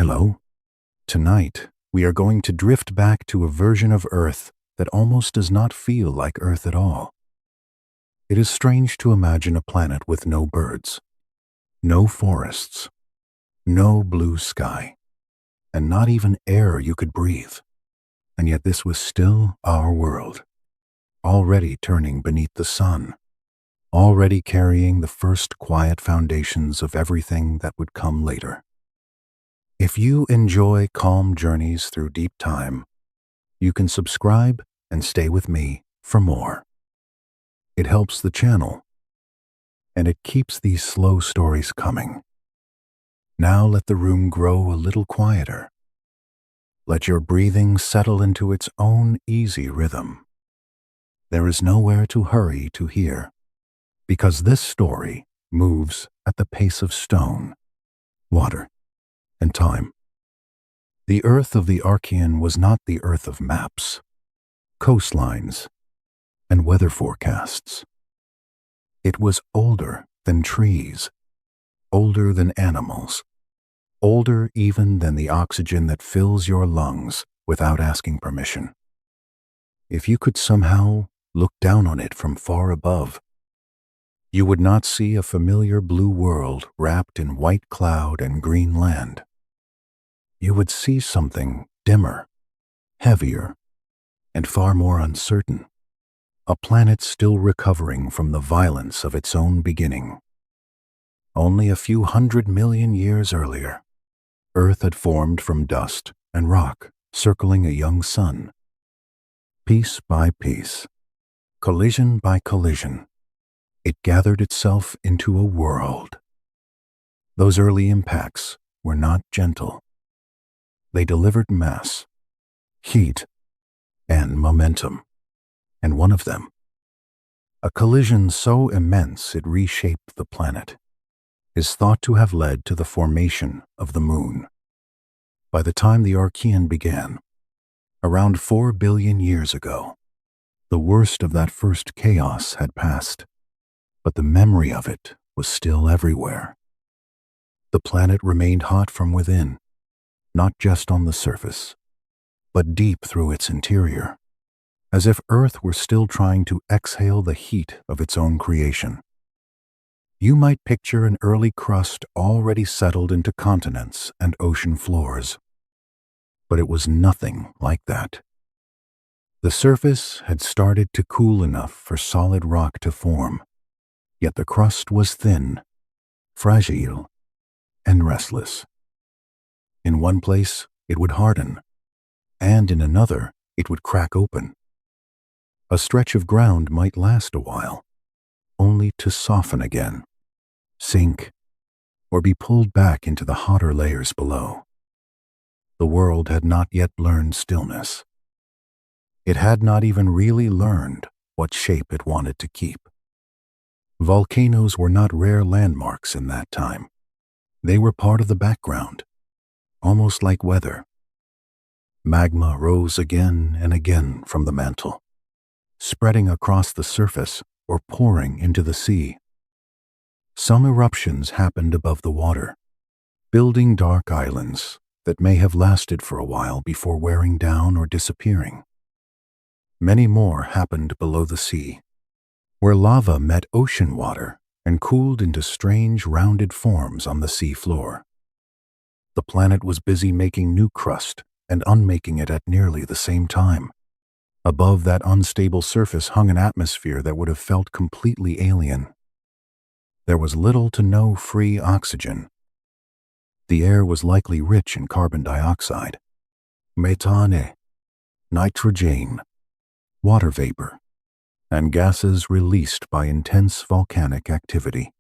Hello? Tonight, we are going to drift back to a version of Earth that almost does not feel like Earth at all. It is strange to imagine a planet with no birds, no forests, no blue sky, and not even air you could breathe. And yet this was still our world, already turning beneath the sun, already carrying the first quiet foundations of everything that would come later. If you enjoy calm journeys through deep time, you can subscribe and stay with me for more. It helps the channel, and it keeps these slow stories coming. Now let the room grow a little quieter. Let your breathing settle into its own easy rhythm. There is nowhere to hurry to hear, because this story moves at the pace of stone, water, and time. The Earth of the Archean was not the Earth of maps, coastlines, and weather forecasts. It was older than trees, older than animals, older even than the oxygen that fills your lungs without asking permission. If you could somehow look down on it from far above, you would not see a familiar blue world wrapped in white cloud and green land. You would see something dimmer, heavier, and far more uncertain. A planet still recovering from the violence of its own beginning. Only a few 100 million years earlier, Earth had formed from dust and rock, circling a young sun. Piece by piece, collision by collision, it gathered itself into a world. Those early impacts were not gentle. They delivered mass, heat, and momentum. And one of them, a collision so immense it reshaped the planet, is thought to have led to the formation of the Moon. By the time the Archean began, around 4 billion years ago, the worst of that first chaos had passed, but the memory of it was still everywhere. The planet remained hot from within, not just on the surface, but deep through its interior, as if Earth were still trying to exhale the heat of its own creation. You might picture an early crust already settled into continents and ocean floors. But it was nothing like that. The surface had started to cool enough for solid rock to form, yet the crust was thin, fragile, and restless. In one place, it would harden, and in another, it would crack open. A stretch of ground might last a while, only to soften again, sink, or be pulled back into the hotter layers below. The world had not yet learned stillness. It had not even really learned what shape it wanted to keep. Volcanoes were not rare landmarks in that time. They were part of the background, almost like weather. Magma rose again and again from the mantle, spreading across the surface or pouring into the sea. Some eruptions happened above the water, building dark islands that may have lasted for a while before wearing down or disappearing. Many more happened below the sea, where lava met ocean water and cooled into strange rounded forms on the sea floor. The planet was busy making new crust and unmaking it at nearly the same time. Above that unstable surface hung an atmosphere that would have felt completely alien. There was little to no free oxygen. The air was likely rich in carbon dioxide, methane, nitrogen, water vapor, and gases released by intense volcanic activity.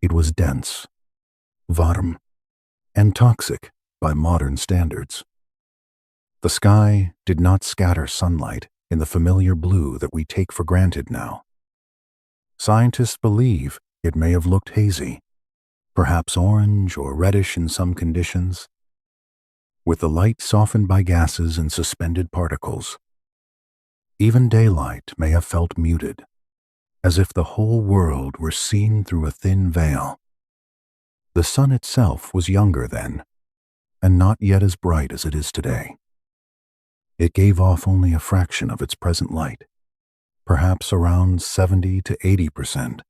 It was dense, warm, and toxic by modern standards. The sky did not scatter sunlight in the familiar blue that we take for granted now. Scientists believe it may have looked hazy, perhaps orange or reddish in some conditions, with the light softened by gases and suspended particles. Even daylight may have felt muted, as if the whole world were seen through a thin veil. The sun itself was younger then, and not yet as bright as it is today. It gave off only a fraction of its present light, perhaps around 70 to 80%.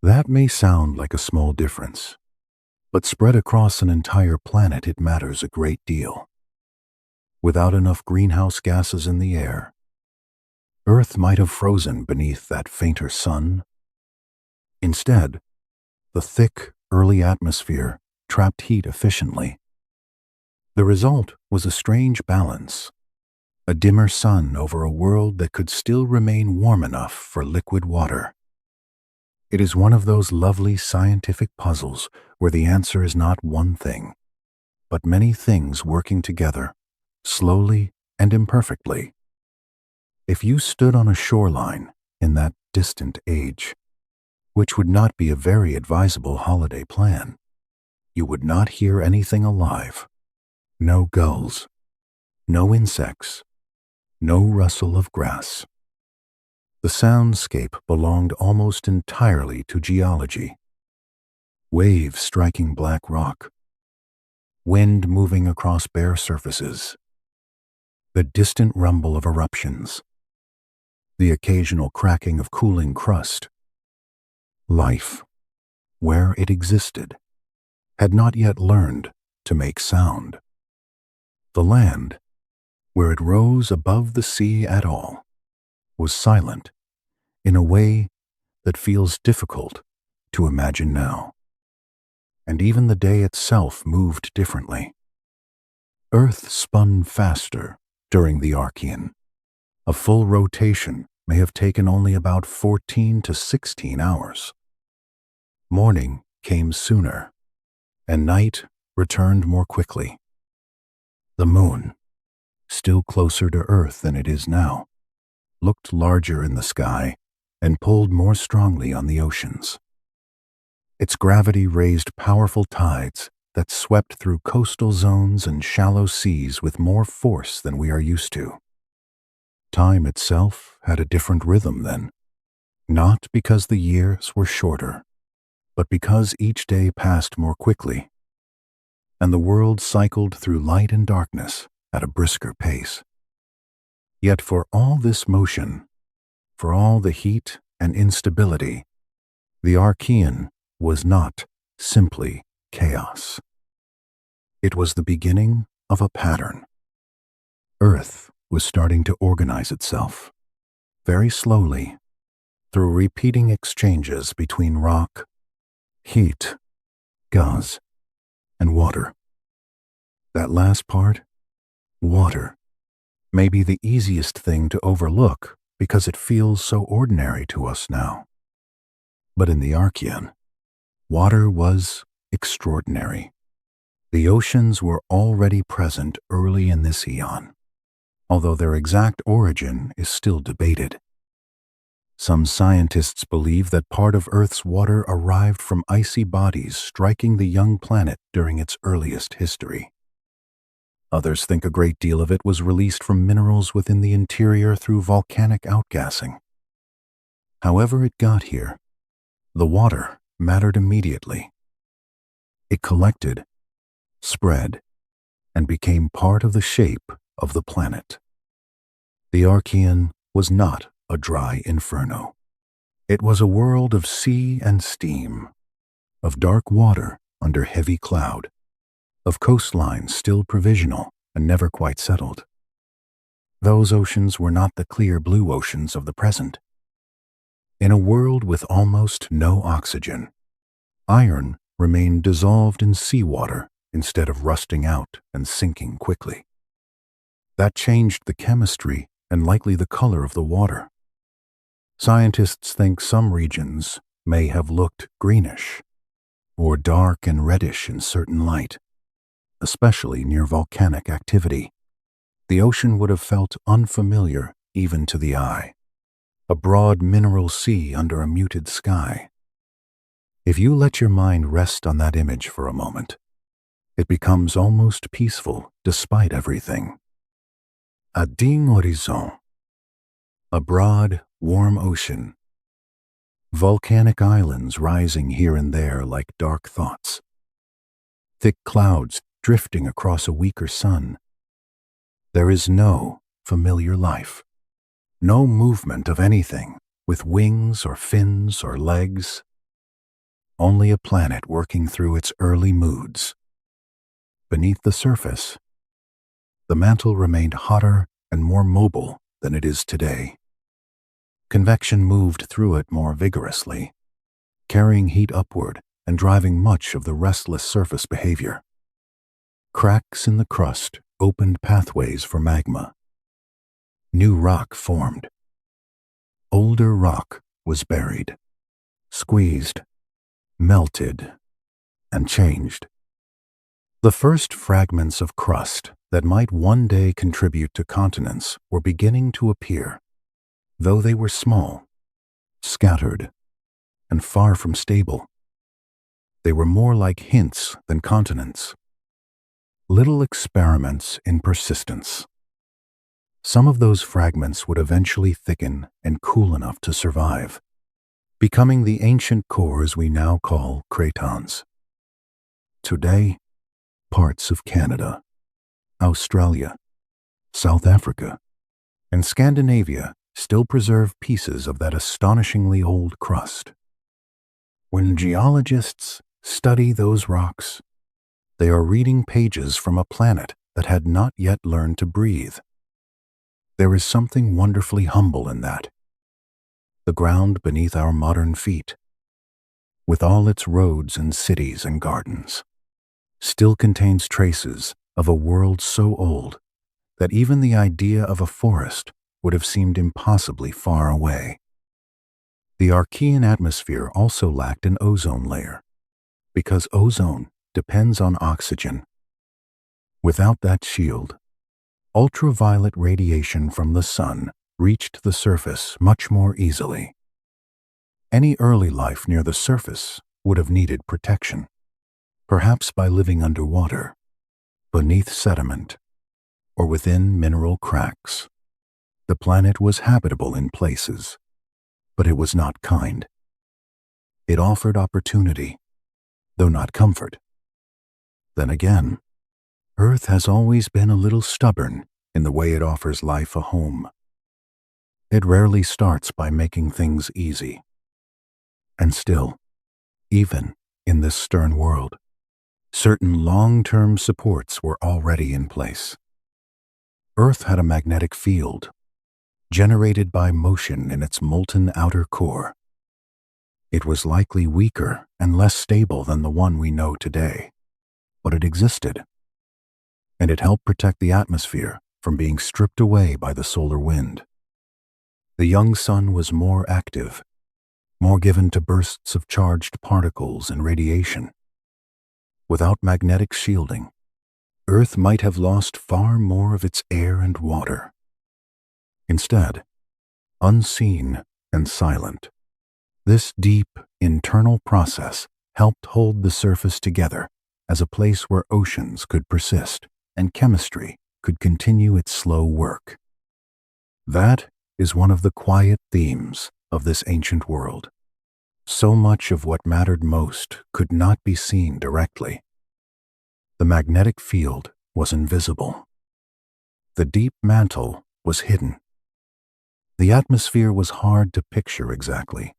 That may sound like a small difference, but spread across an entire planet it matters a great deal. Without enough greenhouse gases in the air, Earth might have frozen beneath that fainter sun. Instead, the thick, early atmosphere trapped heat efficiently. The result was a strange balance, a dimmer sun over a world that could still remain warm enough for liquid water. It is one of those lovely scientific puzzles where the answer is not one thing, but many things working together, slowly and imperfectly. If you stood on a shoreline in that distant age, which would not be a very advisable holiday plan, you would not hear anything alive. No gulls, no insects, no rustle of grass. The soundscape belonged almost entirely to geology. Waves striking black rock, wind moving across bare surfaces, the distant rumble of eruptions, the occasional cracking of cooling crust. Life, where it existed, had not yet learned to make sound. The land, where it rose above the sea at all, was silent in a way that feels difficult to imagine now. And even the day itself moved differently. Earth spun faster during the Archean. A full rotation may have taken only about 14 to 16 hours. Morning came sooner, and night returned more quickly. The moon, still closer to Earth than it is now, looked larger in the sky and pulled more strongly on the oceans. Its gravity raised powerful tides that swept through coastal zones and shallow seas with more force than we are used to. Time itself had a different rhythm then, not because the years were shorter, but because each day passed more quickly, and the world cycled through light and darkness at a brisker pace. Yet for all this motion, for all the heat and instability, the Archean was not simply chaos. It was the beginning of a pattern. Earth was starting to organize itself, very slowly, through repeating exchanges between rock, heat, gas, and water. That last part, water, may be the easiest thing to overlook because it feels so ordinary to us now. But in the Archean, water was extraordinary. The oceans were already present early in this eon, although their exact origin is still debated. Some scientists believe that part of Earth's water arrived from icy bodies striking the young planet during its earliest history. Others think a great deal of it was released from minerals within the interior through volcanic outgassing. However it got here, the water mattered immediately. It collected, spread, and became part of the shape of the planet. The Archean was not a dry inferno. It was a world of sea and steam, of dark water under heavy cloud, of coastlines still provisional and never quite settled. Those oceans were not the clear blue oceans of the present. In a world with almost no oxygen, iron remained dissolved in seawater instead of rusting out and sinking quickly. That changed the chemistry and likely the color of the water. Scientists think some regions may have looked greenish, or dark and reddish in certain light, especially near volcanic activity. The ocean would have felt unfamiliar even to the eye, a broad mineral sea under a muted sky. If you let your mind rest on that image for a moment, it becomes almost peaceful despite everything. A ding horizon, a broad, warm ocean, volcanic islands rising here and there like dark thoughts, thick clouds drifting across a weaker sun. There is no familiar life, no movement of anything with wings or fins or legs, only a planet working through its early moods. Beneath the surface, the mantle remained hotter and more mobile than it is today. Convection moved through it more vigorously, carrying heat upward and driving much of the restless surface behavior. Cracks in the crust opened pathways for magma. New rock formed. Older rock was buried, squeezed, melted, and changed. The first fragments of crust that might one day contribute to continents were beginning to appear, though they were small, scattered, and far from stable. They were more like hints than continents, little experiments in persistence. Some of those fragments would eventually thicken and cool enough to survive, becoming the ancient cores we now call cratons. Today, parts of Canada, Australia, South Africa, and Scandinavia still preserve pieces of that astonishingly old crust. When geologists study those rocks, they are reading pages from a planet that had not yet learned to breathe. There is something wonderfully humble in that. The ground beneath our modern feet, with all its roads and cities and gardens, still contains traces of a world so old that even the idea of a forest would have seemed impossibly far away. The Archean atmosphere also lacked an ozone layer, because ozone depends on oxygen. Without that shield, ultraviolet radiation from the sun reached the surface much more easily. Any early life near the surface would have needed protection, perhaps by living underwater, beneath sediment, or within mineral cracks. The planet was habitable in places, but it was not kind. It offered opportunity, though not comfort. Then again, Earth has always been a little stubborn in the way it offers life a home. It rarely starts by making things easy. And still, even in this stern world, certain long-term supports were already in place. Earth had a magnetic field, generated by motion in its molten outer core. It was likely weaker and less stable than the one we know today, but it existed, and it helped protect the atmosphere from being stripped away by the solar wind. The young sun was more active, more given to bursts of charged particles and radiation. Without magnetic shielding, Earth might have lost far more of its air and water. Instead, unseen and silent, this deep internal process helped hold the surface together as a place where oceans could persist and chemistry could continue its slow work. That is one of the quiet themes of this ancient world. So much of what mattered most could not be seen directly. The magnetic field was invisible. The deep mantle was hidden. The atmosphere was hard to picture exactly.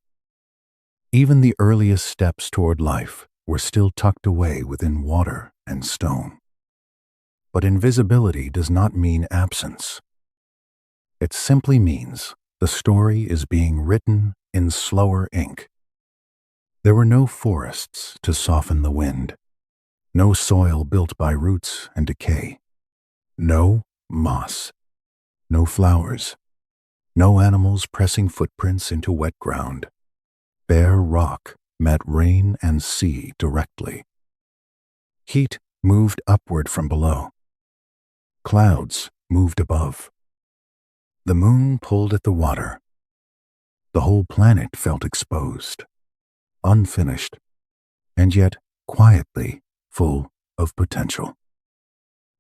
Even the earliest steps toward life were still tucked away within water and stone. But invisibility does not mean absence. It simply means the story is being written in slower ink. There were no forests to soften the wind, no soil built by roots and decay, no moss, no flowers, no animals pressing footprints into wet ground. Bare rock met rain and sea directly. Heat moved upward from below. Clouds moved above. The moon pulled at the water. The whole planet felt exposed, unfinished, and yet quietly full of potential.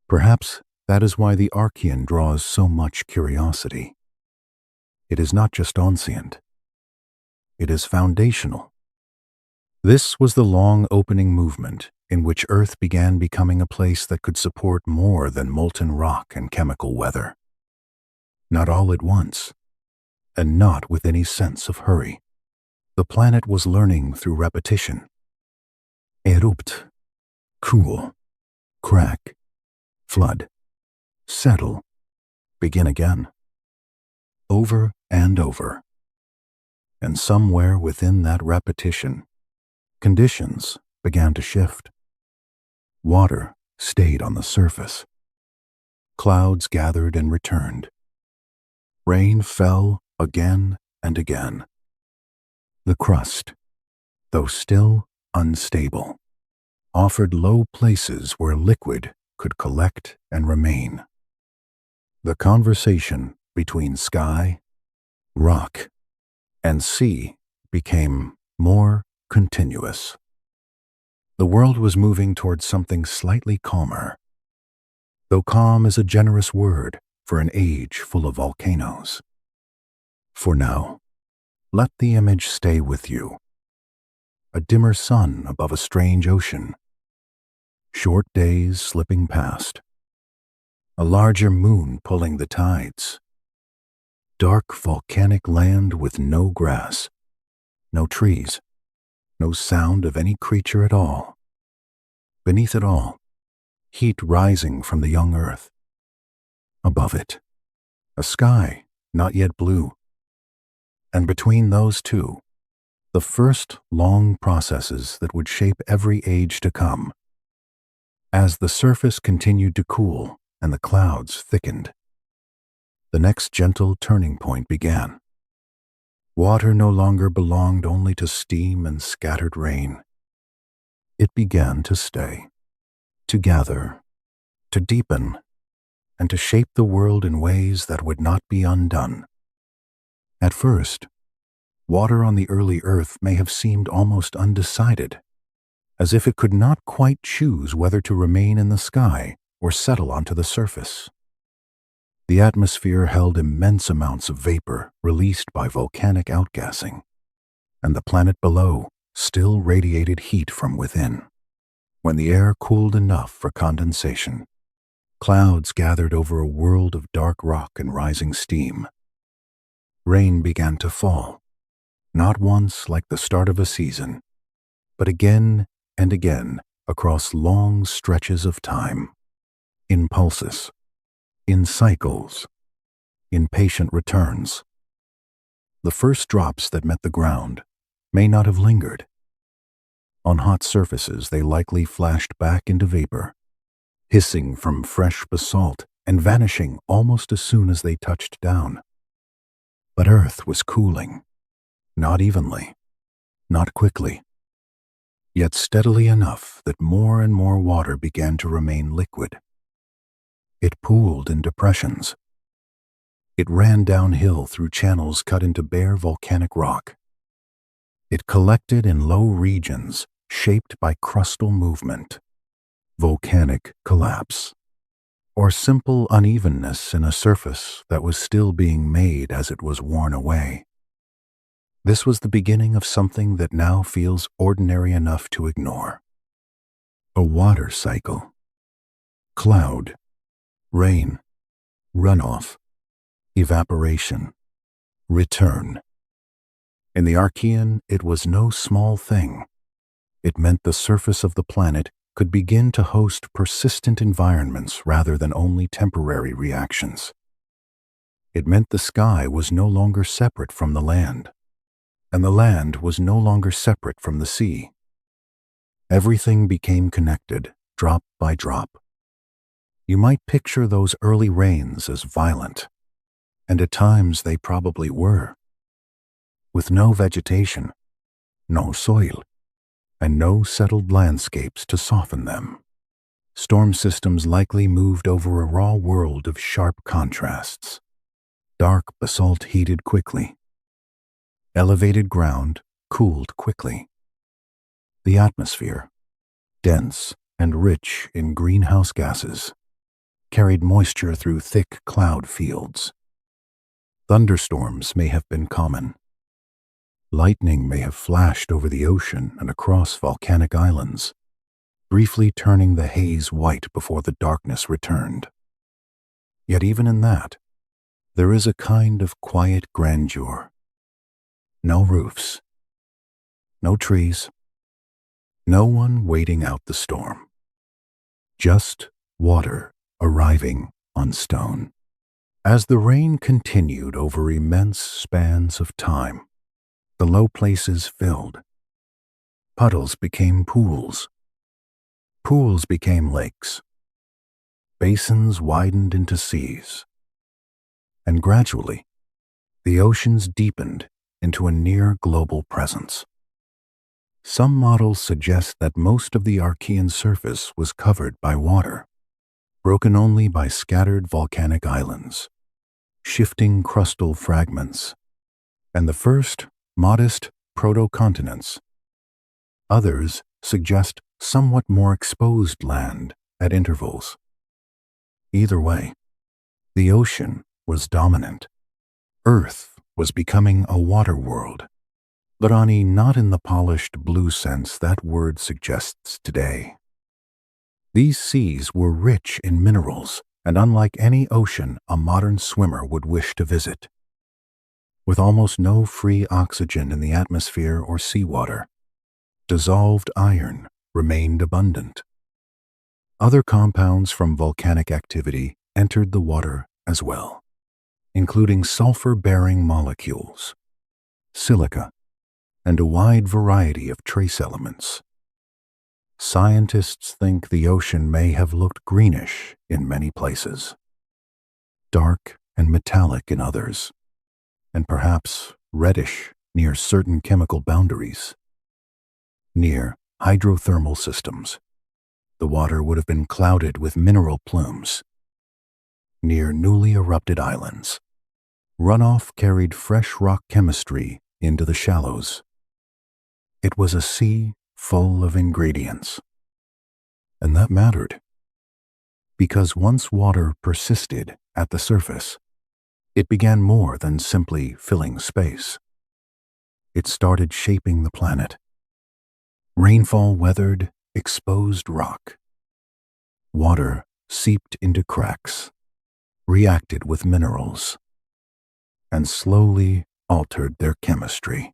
Perhaps that is why the Archean draws so much curiosity. It is not just ancient. It is foundational. This was the long opening movement in which Earth began becoming a place that could support more than molten rock and chemical weather. Not all at once, and not with any sense of hurry. The planet was learning through repetition. Erupt, cool, crack, flood, settle, begin again. Over and over. And somewhere within that repetition, conditions began to shift. Water stayed on the surface. Clouds gathered and returned. Rain fell again and again. The crust, though still unstable, offered low places where liquid could collect and remain. The conversation between sky, rock, and sea became more continuous. The world was moving towards something slightly calmer, though calm is a generous word for an age full of volcanoes. For now, let the image stay with you. A dimmer sun above a strange ocean. Short days slipping past. A larger moon pulling the tides. Dark volcanic land with no grass, no trees, no sound of any creature at all. Beneath it all, heat rising from the young earth. Above it, a sky not yet blue. And between those two, the first long processes that would shape every age to come. As the surface continued to cool and the clouds thickened, the next gentle turning point began. Water no longer belonged only to steam and scattered rain. It began to stay, to gather, to deepen, and to shape the world in ways that would not be undone. At first, water on the early Earth may have seemed almost undecided, as if it could not quite choose whether to remain in the sky or settle onto the surface. The atmosphere held immense amounts of vapor released by volcanic outgassing, and the planet below still radiated heat from within. When the air cooled enough for condensation, clouds gathered over a world of dark rock and rising steam. Rain began to fall, not once like the start of a season, but again and again across long stretches of time, in pulses, in cycles, in patient returns. The first drops that met the ground may not have lingered. On hot surfaces, they likely flashed back into vapor, hissing from fresh basalt and vanishing almost as soon as they touched down. But Earth was cooling, not evenly, not quickly, yet steadily enough that more and more water began to remain liquid. It pooled in depressions. It ran downhill through channels cut into bare volcanic rock. It collected in low regions shaped by crustal movement, volcanic collapse, or simple unevenness in a surface that was still being made as it was worn away. This was the beginning of something that now feels ordinary enough to ignore. A water cycle. Cloud. Rain, runoff, evaporation, return. In the Archean, it was no small thing. It meant the surface of the planet could begin to host persistent environments rather than only temporary reactions. It meant the sky was no longer separate from the land, and the land was no longer separate from the sea. Everything became connected, drop by drop. You might picture those early rains as violent, and at times they probably were. With no vegetation, no soil, and no settled landscapes to soften them, storm systems likely moved over a raw world of sharp contrasts. Dark basalt heated quickly. Elevated ground cooled quickly. The atmosphere, dense and rich in greenhouse gases, carried moisture through thick cloud fields. Thunderstorms may have been common. Lightning may have flashed over the ocean and across volcanic islands. briefly turning the haze white before the darkness returned. Yet even in that, there is a kind of quiet grandeur. No roofs, no trees, no one waiting out the storm. Just water arriving on stone. As the rain continued over immense spans of time, the low places filled. Puddles became pools. Pools became lakes. Basins widened into seas. And gradually, the oceans deepened into a near global presence. Some models suggest that most of the Archean surface was covered by water, broken only by scattered volcanic islands, shifting crustal fragments, and the first modest proto-continents. Others suggest somewhat more exposed land at intervals. Either way, the ocean was dominant. Earth was becoming a water world, but not in the polished blue sense that word suggests today. These seas were rich in minerals, and unlike any ocean a modern swimmer would wish to visit. With almost no free oxygen in the atmosphere or seawater, dissolved iron remained abundant. Other compounds from volcanic activity entered the water as well, including sulfur-bearing molecules, silica, and a wide variety of trace elements. Scientists think the ocean may have looked greenish in many places, dark and metallic in others, and perhaps reddish near certain chemical boundaries. Near hydrothermal systems, the water would have been clouded with mineral plumes. Near newly erupted islands, runoff carried fresh rock chemistry into the shallows. It was a sea full of ingredients. And that mattered, because once water persisted at the surface, it began more than simply filling space. It started shaping the planet. Rainfall weathered exposed rock. Water seeped into cracks, reacted with minerals, and slowly altered their chemistry.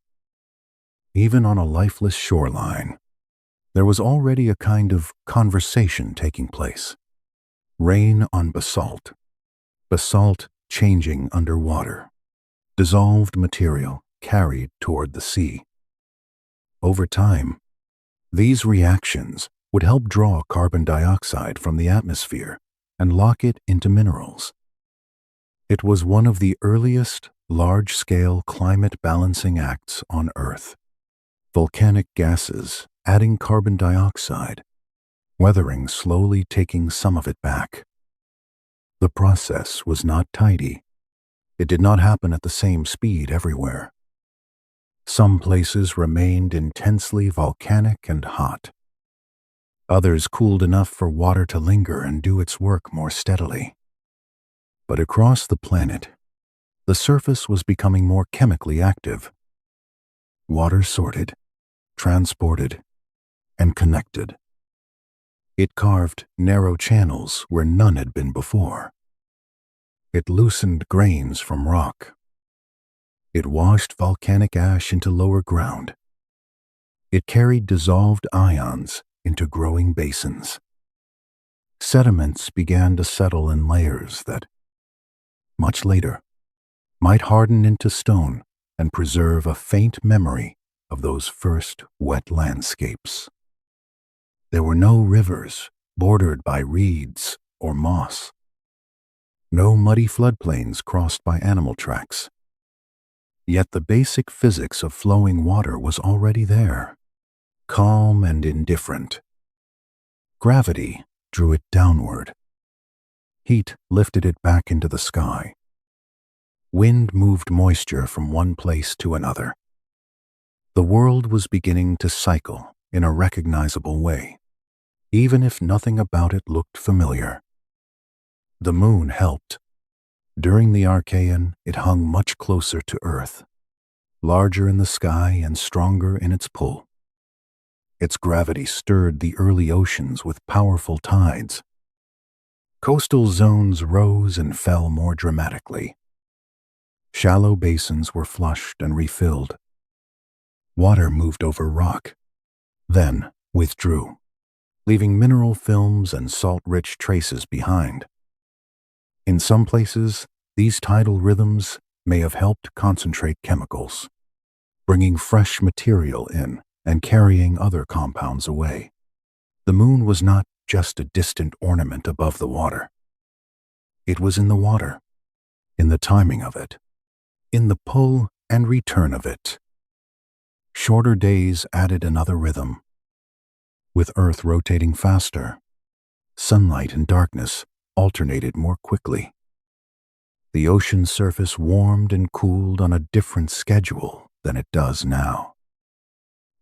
Even on a lifeless shoreline, there was already a kind of conversation taking place. Rain on basalt, basalt changing underwater, dissolved material carried toward the sea. Over time, these reactions would help draw carbon dioxide from the atmosphere and lock it into minerals. It was one of the earliest large-scale climate balancing acts on Earth. Volcanic gases adding carbon dioxide, weathering slowly taking some of it back. The process was not tidy. It did not happen at the same speed everywhere. Some places remained intensely volcanic and hot. Others cooled enough for water to linger and do its work more steadily. But across the planet, the surface was becoming more chemically active. Water sorted, transported, and connected. It carved narrow channels where none had been before. It loosened grains from rock. It washed volcanic ash into lower ground. It carried dissolved ions into growing basins. Sediments began to settle in layers that, much later, might harden into stone and preserve a faint memory of those first wet landscapes. There were no rivers bordered by reeds or moss. No muddy floodplains crossed by animal tracks. Yet the basic physics of flowing water was already there, calm and indifferent. Gravity drew it downward. Heat lifted it back into the sky. Wind moved moisture from one place to another. The world was beginning to cycle in a recognizable way, even if nothing about it looked familiar. The moon helped. During the Archean, it hung much closer to Earth, larger in the sky and stronger in its pull. Its gravity stirred the early oceans with powerful tides. Coastal zones rose and fell more dramatically. Shallow basins were flushed and refilled. Water moved over rock, then withdrew, leaving mineral films and salt-rich traces behind. In some places, these tidal rhythms may have helped concentrate chemicals, bringing fresh material in and carrying other compounds away. The moon was not just a distant ornament above the water. It was in the water, in the timing of it, in the pull and return of it. Shorter days added another rhythm. With Earth rotating faster, sunlight and darkness alternated more quickly. The ocean's surface warmed and cooled on a different schedule than it does now.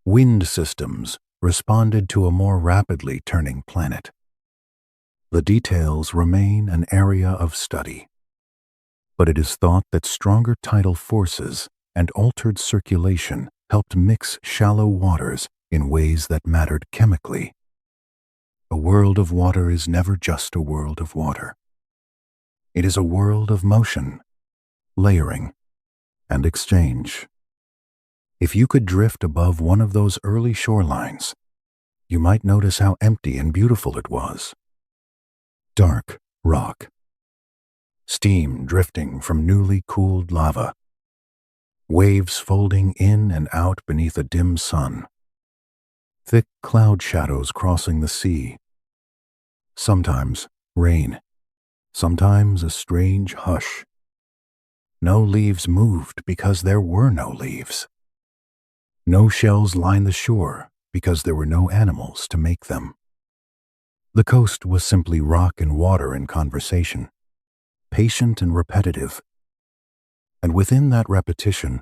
Wind systems responded to a more rapidly turning planet. The details remain an area of study, but it is thought that stronger tidal forces and altered circulation helped mix shallow waters in ways that mattered chemically. A world of water is never just a world of water. It is a world of motion, layering, and exchange. If you could drift above one of those early shorelines, you might notice how empty and beautiful it was. Dark rock. Steam drifting from newly cooled lava. Waves folding in and out beneath a dim sun. Thick cloud shadows crossing the sea. Sometimes rain. Sometimes a strange hush. No leaves moved because there were no leaves. No shells lined the shore because there were no animals to make them. The coast was simply rock and water in conversation, patient and repetitive. And within that repetition,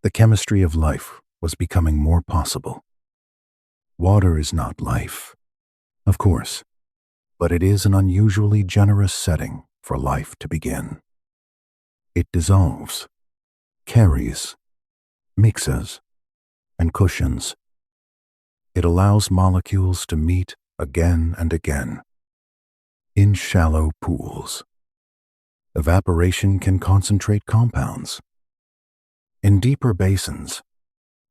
the chemistry of life was becoming more possible. Water is not life, of course, but it is an unusually generous setting for life to begin. It dissolves, carries, mixes, and cushions. It allows molecules to meet again and again. In shallow pools, evaporation can concentrate compounds. In deeper basins,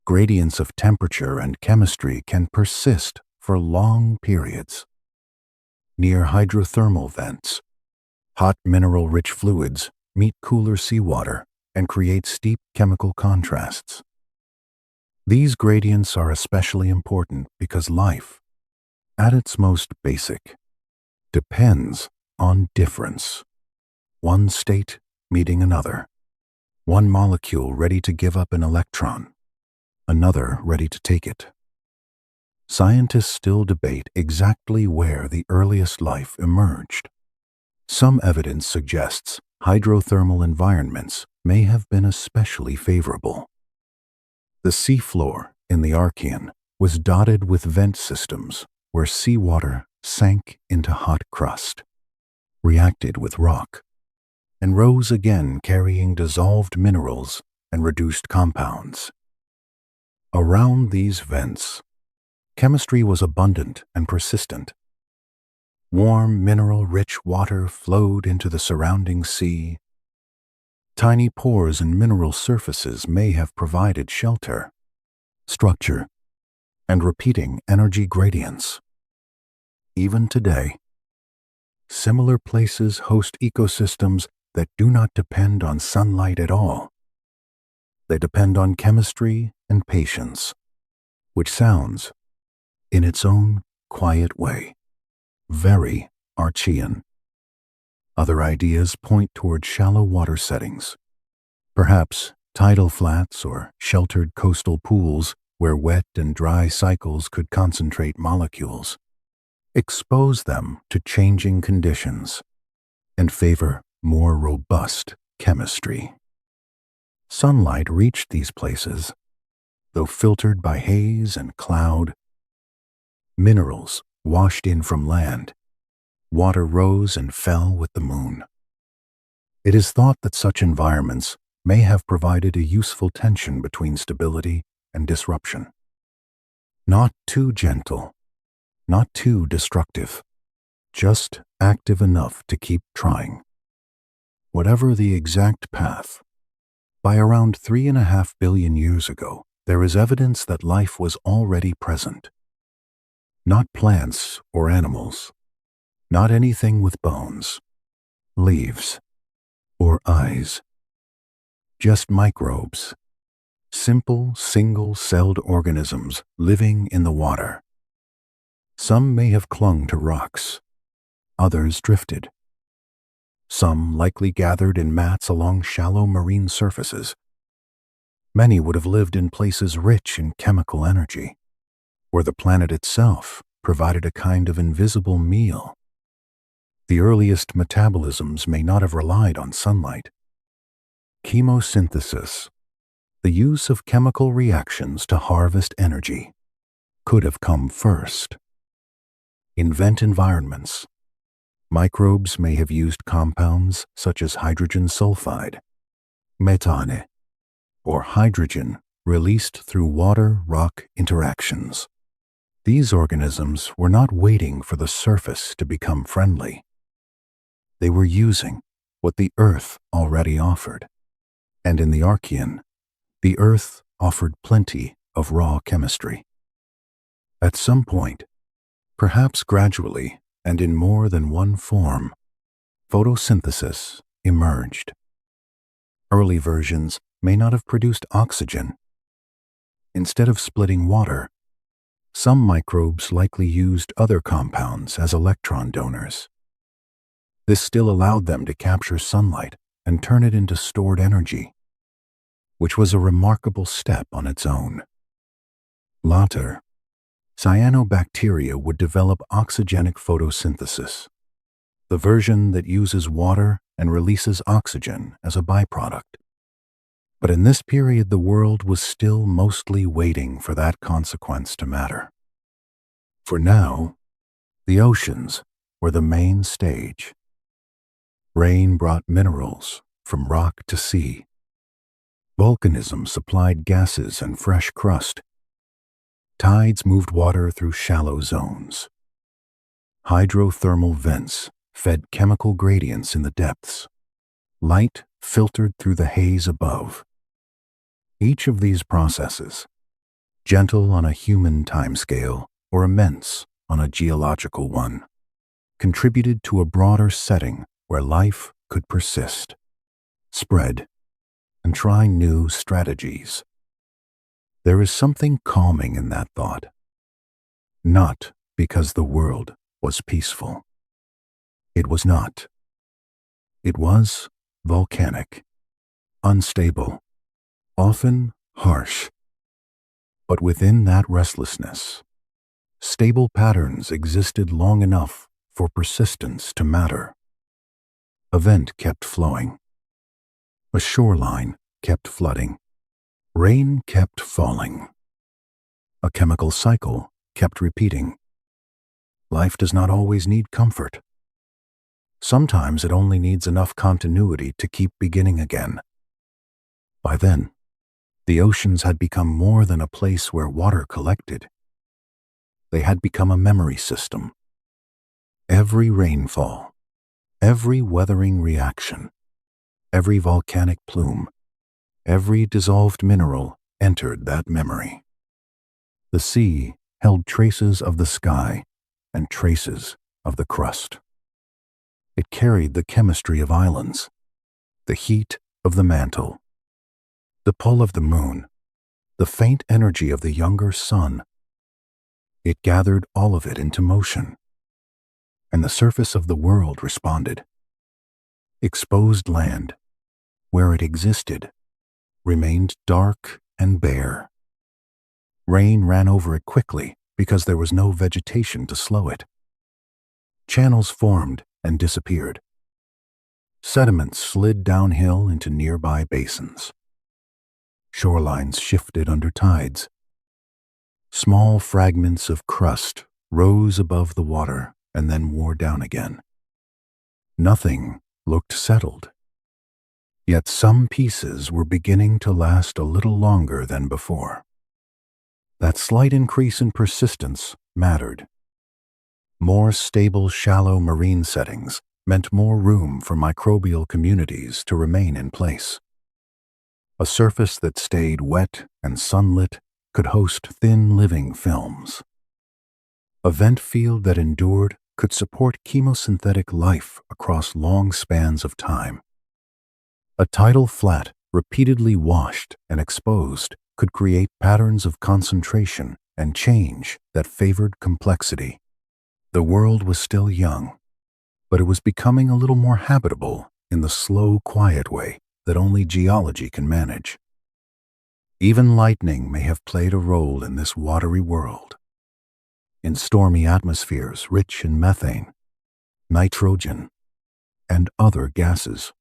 gradients of temperature and chemistry can persist for long periods. Near hydrothermal vents, hot mineral-rich fluids meet cooler seawater and create steep chemical contrasts. These gradients are especially important because life, at its most basic, depends on difference. One state meeting another. One molecule ready to give up an electron, another ready to take it. Scientists still debate exactly where the earliest life emerged. Some evidence suggests hydrothermal environments may have been especially favorable. The seafloor in the Archean was dotted with vent systems where seawater sank into hot crust, reacted with rock, and rose again carrying dissolved minerals and reduced compounds. Around these vents, chemistry was abundant and persistent. Warm, mineral-rich water flowed into the surrounding sea. Tiny pores in mineral surfaces may have provided shelter, structure, and repeating energy gradients. Even today, similar places host ecosystems that do not depend on sunlight at all. They depend on chemistry and patience, which sounds, in its own quiet way, very Archean. Other ideas point toward shallow water settings, perhaps tidal flats or sheltered coastal pools where wet and dry cycles could concentrate molecules, expose them to changing conditions, and favor more robust chemistry. Sunlight reached these places, though filtered by haze and cloud. Minerals washed in from land. Water rose and fell with the moon. It is thought that such environments may have provided a useful tension between stability and disruption. Not too gentle, not too destructive, just active enough to keep trying. Whatever the exact path, by around 3.5 billion years ago, there is evidence that life was already present. Not plants or animals, not anything with bones, leaves, or eyes. Just microbes, simple single-celled organisms living in the water. Some may have clung to rocks, others drifted. Some likely gathered in mats along shallow marine surfaces. Many would have lived in places rich in chemical energy, where the planet itself provided a kind of invisible meal. The earliest metabolisms may not have relied on sunlight. Chemosynthesis, the use of chemical reactions to harvest energy, could have come first. In vent environments, microbes may have used compounds such as hydrogen sulfide, methane, or hydrogen released through water-rock interactions. These organisms were not waiting for the surface to become friendly. They were using what the Earth already offered. And in the Archean, the Earth offered plenty of raw chemistry. At some point, perhaps gradually and in more than one form, photosynthesis emerged. Early versions may not have produced oxygen. Instead of splitting water, some microbes likely used other compounds as electron donors. This still allowed them to capture sunlight and turn it into stored energy, which was a remarkable step on its own. Later, cyanobacteria would develop oxygenic photosynthesis, the version that uses water and releases oxygen as a byproduct. But in this period, the world was still mostly waiting for that consequence to matter. For now, the oceans were the main stage. Rain brought minerals from rock to sea. Volcanism supplied gases and fresh crust. Tides moved water through shallow zones. Hydrothermal vents fed chemical gradients in the depths. Light filtered through the haze above. Each of these processes, gentle on a human timescale or immense on a geological one, contributed to a broader setting where life could persist, spread, and try new strategies. There is something calming in that thought. Not because the world was peaceful. It was not. It was volcanic, unstable, often harsh. But within that restlessness, stable patterns existed long enough for persistence to matter. A vent kept flowing. A shoreline kept flooding. Rain kept falling. A chemical cycle kept repeating. Life does not always need comfort. Sometimes it only needs enough continuity to keep beginning again. By then, the oceans had become more than a place where water collected. They had become a memory system. Every rainfall, every weathering reaction, every volcanic plume, every dissolved mineral entered that memory. The sea held traces of the sky and traces of the crust. It carried the chemistry of islands, the heat of the mantle, the pull of the moon, the faint energy of the younger sun. It gathered all of it into motion, and the surface of the world responded. Exposed land, where it existed, remained dark and bare. Rain ran over it quickly because there was no vegetation to slow it. Channels formed and disappeared. Sediments slid downhill into nearby basins. Shorelines shifted under tides. Small fragments of crust rose above the water and then wore down again. Nothing looked settled. Yet some pieces were beginning to last a little longer than before. That slight increase in persistence mattered. More stable, shallow marine settings meant more room for microbial communities to remain in place. A surface that stayed wet and sunlit could host thin living films. A vent field that endured could support chemosynthetic life across long spans of time. A tidal flat, repeatedly washed and exposed, could create patterns of concentration and change that favored complexity. The world was still young, but it was becoming a little more habitable in the slow, quiet way that only geology can manage. Even lightning may have played a role in this watery world. In stormy atmospheres rich in methane, nitrogen, and other gases,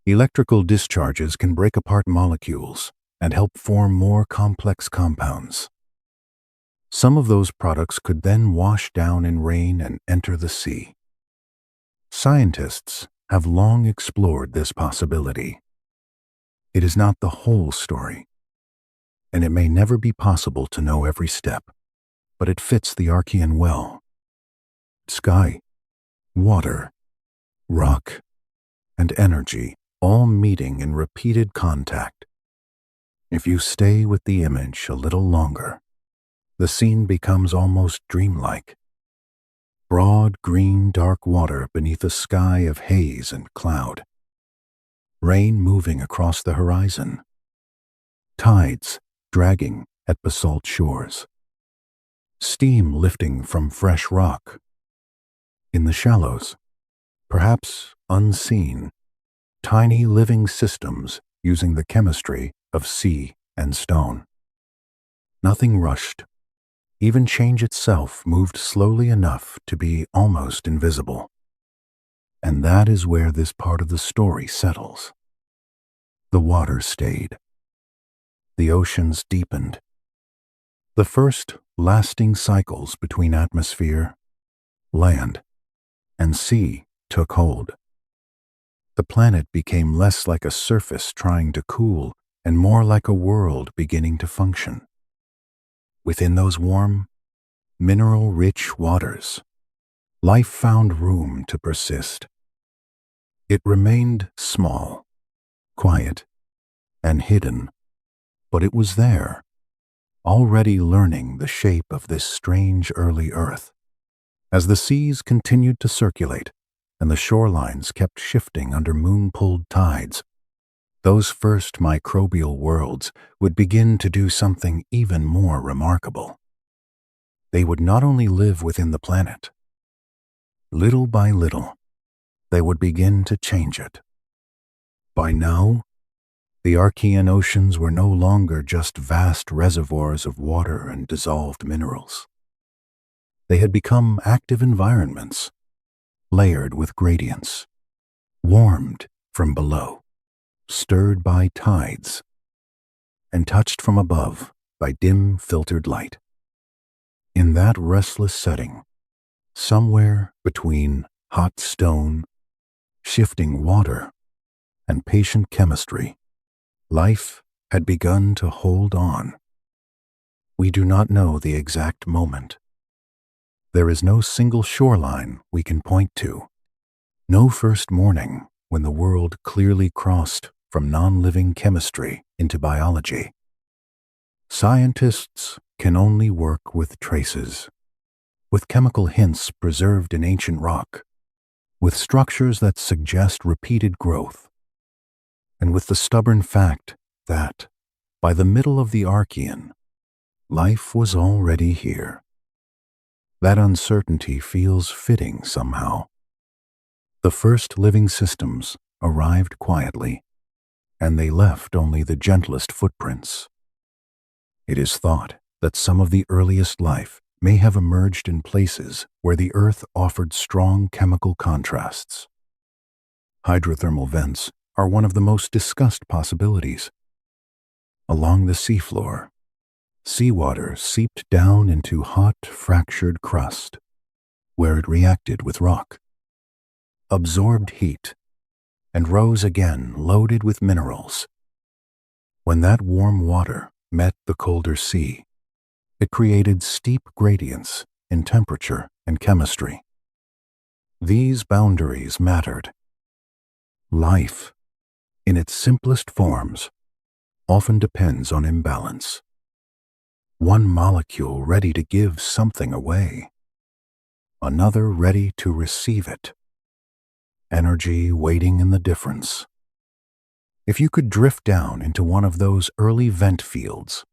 electrical discharges can break apart molecules and help form more complex compounds. Some of those products could then wash down in rain and enter the sea. Scientists have long explored this possibility. It is not the whole story, and it may never be possible to know every step, but it fits the Archean well. Sky, water, rock, and energy all meeting in repeated contact. If you stay with the image a little longer, the scene becomes almost dreamlike. Broad, green, dark water beneath a sky of haze and cloud. Rain moving across the horizon. Tides dragging at basalt shores. Steam lifting from fresh rock. In the shallows, perhaps unseen, tiny living systems using the chemistry of sea and stone. Nothing rushed. Even change itself moved slowly enough to be almost invisible. And that is where this part of the story settles. The water stayed. The oceans deepened. The first lasting cycles between atmosphere, land, and sea took hold. The planet became less like a surface trying to cool and more like a world beginning to function. Within those warm, mineral-rich waters, life found room to persist. It remained small, quiet, and hidden, but it was there, already learning the shape of this strange early Earth. As the seas continued to circulate and the shorelines kept shifting under moon-pulled tides, those first microbial worlds would begin to do something even more remarkable. They would not only live within the planet. Little by little, they would begin to change it. By now, the Archean oceans were no longer just vast reservoirs of water and dissolved minerals. They had become active environments, layered with gradients, warmed from below, stirred by tides, and touched from above by dim filtered light. In that restless setting, somewhere between hot stone, shifting water, and patient chemistry, life had begun to hold on. We do not know the exact moment. There is no single shoreline we can point to, no first morning when the world clearly crossed from non-living chemistry into biology. Scientists can only work with traces, with chemical hints preserved in ancient rock, with structures that suggest repeated growth, and with the stubborn fact that, by the middle of the Archean, life was already here. That uncertainty feels fitting somehow. The first living systems arrived quietly, and they left only the gentlest footprints. It is thought that some of the earliest life may have emerged in places where the Earth offered strong chemical contrasts. Hydrothermal vents are one of the most discussed possibilities. Along the seafloor, seawater seeped down into hot, fractured crust, where it reacted with rock, absorbed heat, and rose again loaded with minerals. When that warm water met the colder sea, It created steep gradients in temperature and chemistry. These boundaries mattered. Life, in its simplest forms, often depends on imbalance. One molecule ready to give something away, another ready to receive it. Energy waiting in the difference. If you could drift down into one of those early vent fields,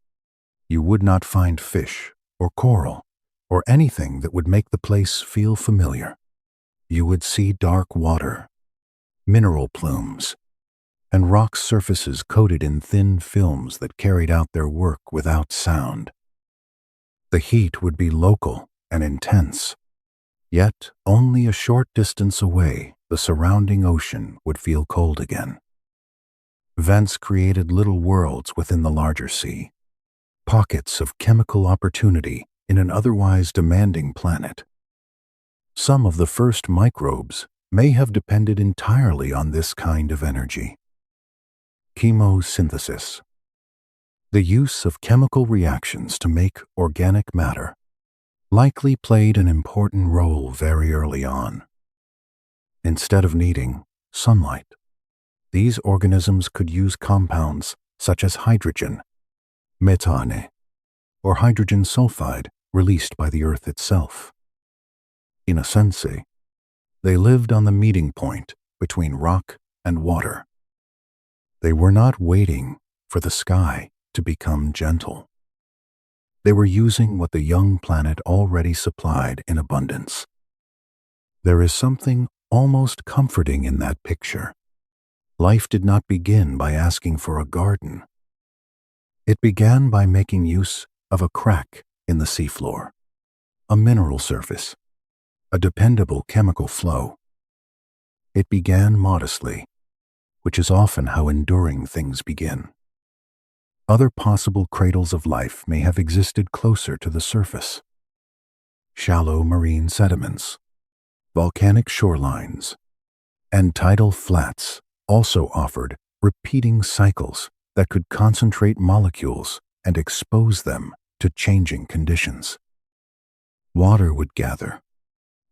you would not find fish or coral or anything that would make the place feel familiar. You would see dark water, mineral plumes, and rock surfaces coated in thin films that carried out their work without sound. The heat would be local and intense, yet only a short distance away, the surrounding ocean would feel cold again. Vents created little worlds within the larger sea, pockets of chemical opportunity in an otherwise demanding planet. Some of the first microbes may have depended entirely on this kind of energy. Chemosynthesis, the use of chemical reactions to make organic matter, likely played an important role very early on. Instead of needing sunlight, these organisms could use compounds such as hydrogen, methane, or hydrogen sulfide released by the earth itself. In a sense, they lived on the meeting point between rock and water. They were not waiting for the sky to become gentle. They were using what the young planet already supplied in abundance. There is something almost comforting in that picture. Life did not begin by asking for a garden. It began by making use of a crack in the seafloor, a mineral surface, a dependable chemical flow. It began modestly, which is often how enduring things begin. Other possible cradles of life may have existed closer to the surface. Shallow marine sediments, volcanic shorelines, and tidal flats also offered repeating cycles that could concentrate molecules and expose them to changing conditions. Water would gather,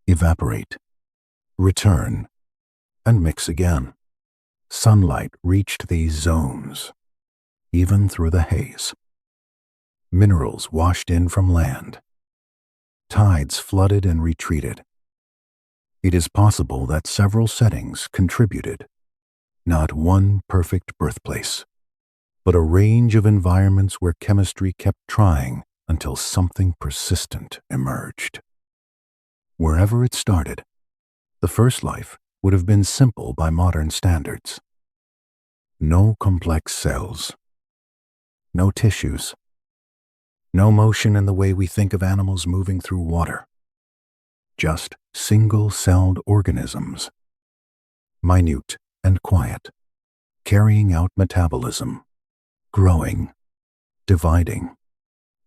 evaporate, return, and mix again. Sunlight reached these zones, even through the haze. Minerals washed in from land. Tides flooded and retreated. It is possible that several settings contributed. Not one perfect birthplace, but a range of environments where chemistry kept trying until something persistent emerged. Wherever it started, the first life would have been simple by modern standards. No complex cells, no tissues, no motion in the way we think of animals moving through water. Just single-celled organisms, minute and quiet, carrying out metabolism, growing, dividing,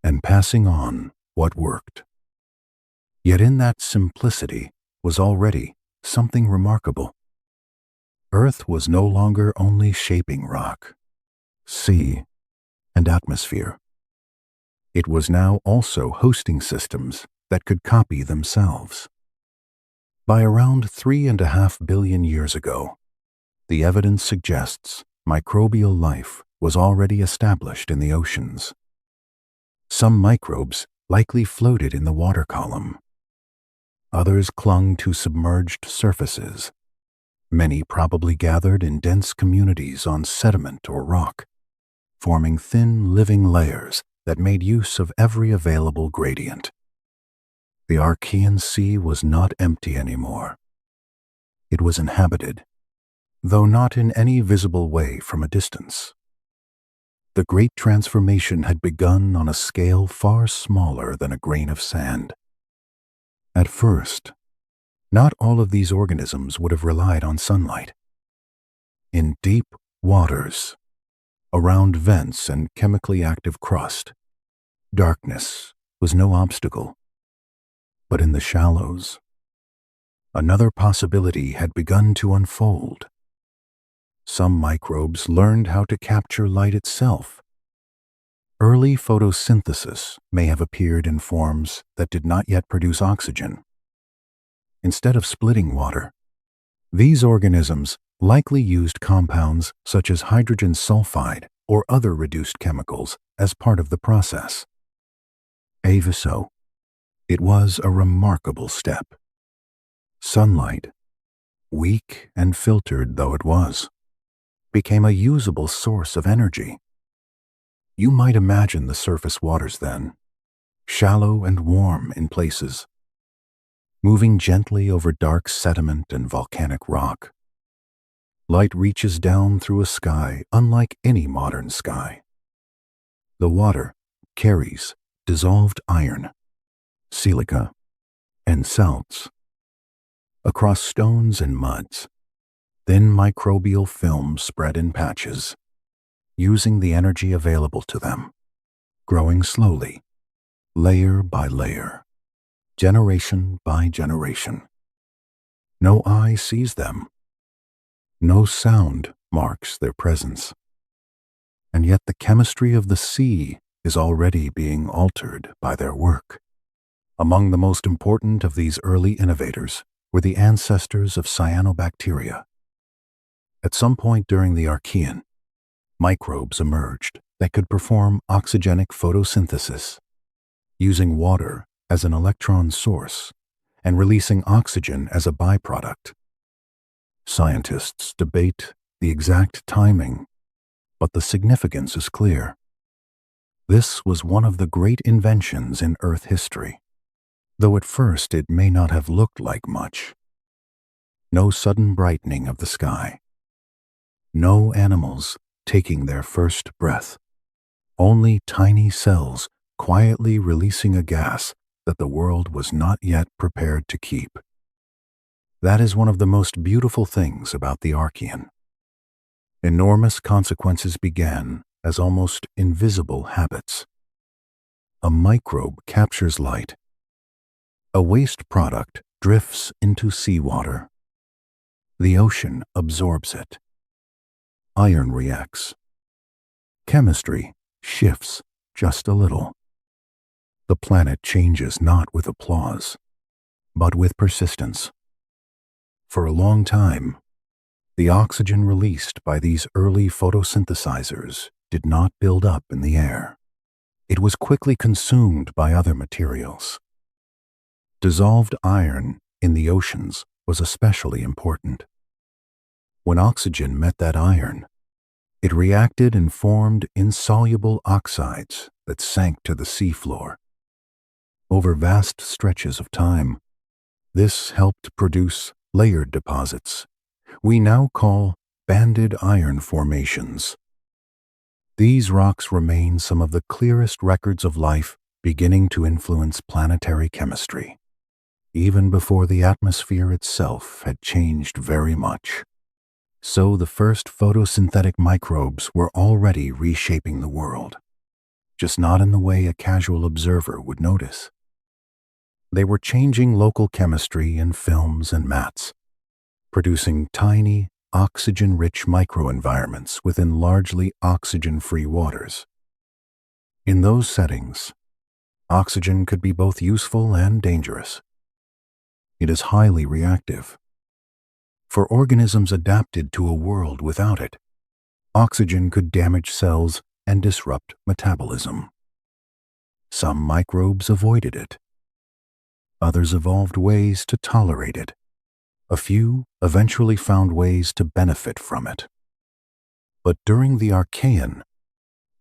and passing on what worked. Yet in that simplicity was already something remarkable. Earth was no longer only shaping rock, sea, and atmosphere. It was now also hosting systems that could copy themselves. By around 3.5 billion years ago, the evidence suggests microbial life was already established in the oceans. Some microbes likely floated in the water column. Others clung to submerged surfaces. Many probably gathered in dense communities on sediment or rock, forming thin living layers that made use of every available gradient. The Archean Sea was not empty anymore. It was inhabited, though not in any visible way from a distance. The great transformation had begun on a scale far smaller than a grain of sand. At first, not all of these organisms would have relied on sunlight. In deep waters, around vents and chemically active crust, darkness was no obstacle. But in the shallows, another possibility had begun to unfold. Some microbes learned how to capture light itself. early photosynthesis may have appeared in forms that did not yet produce oxygen. Instead of splitting water, these organisms likely used compounds such as hydrogen sulfide or other reduced chemicals as part of the process. Even so, it was a remarkable step. Sunlight, weak and filtered though it was, became a usable source of energy. You might imagine the surface waters then, shallow and warm in places, moving gently over dark sediment and volcanic rock. Light reaches down through a sky unlike any modern sky. The water carries dissolved iron, silica, and salts. Across stones and muds, thin microbial films spread in patches, using the energy available to them, growing slowly, layer by layer, generation by generation. No eye sees them. No sound marks their presence. And yet the chemistry of the sea is already being altered by their work. Among the most important of these early innovators were the ancestors of cyanobacteria. At some point during the Archean, microbes emerged that could perform oxygenic photosynthesis, using water as an electron source and releasing oxygen as a byproduct. Scientists debate the exact timing, but the significance is clear. This was one of the great inventions in Earth history, though at first it may not have looked like much. No sudden brightening of the sky. No animals taking their first breath. Only tiny cells quietly releasing a gas that the world was not yet prepared to keep. That is one of the most beautiful things about the Archean. Enormous consequences began as almost invisible habits. A microbe captures light. A waste product drifts into seawater. The ocean absorbs it. Iron reacts. Chemistry shifts just a little. The planet changes not with applause, but with persistence. For a long time, the oxygen released by these early photosynthesizers did not build up in the air. It was quickly consumed by other materials. Dissolved iron in the oceans was especially important. When oxygen met that iron, it reacted and formed insoluble oxides that sank to the seafloor. Over vast stretches of time, this helped produce layered deposits we now call banded iron formations. These rocks remain some of the clearest records of life beginning to influence planetary chemistry, even before the atmosphere itself had changed very much. So the first photosynthetic microbes were already reshaping the world, just not in the way a casual observer would notice. They were changing local chemistry in films and mats, producing tiny, oxygen-rich microenvironments within largely oxygen-free waters. In those settings, oxygen could be both useful and dangerous. It is highly reactive. For organisms adapted to a world without it, oxygen could damage cells and disrupt metabolism. Some microbes avoided it. Others evolved ways to tolerate it. A few eventually found ways to benefit from it. But during the Archean,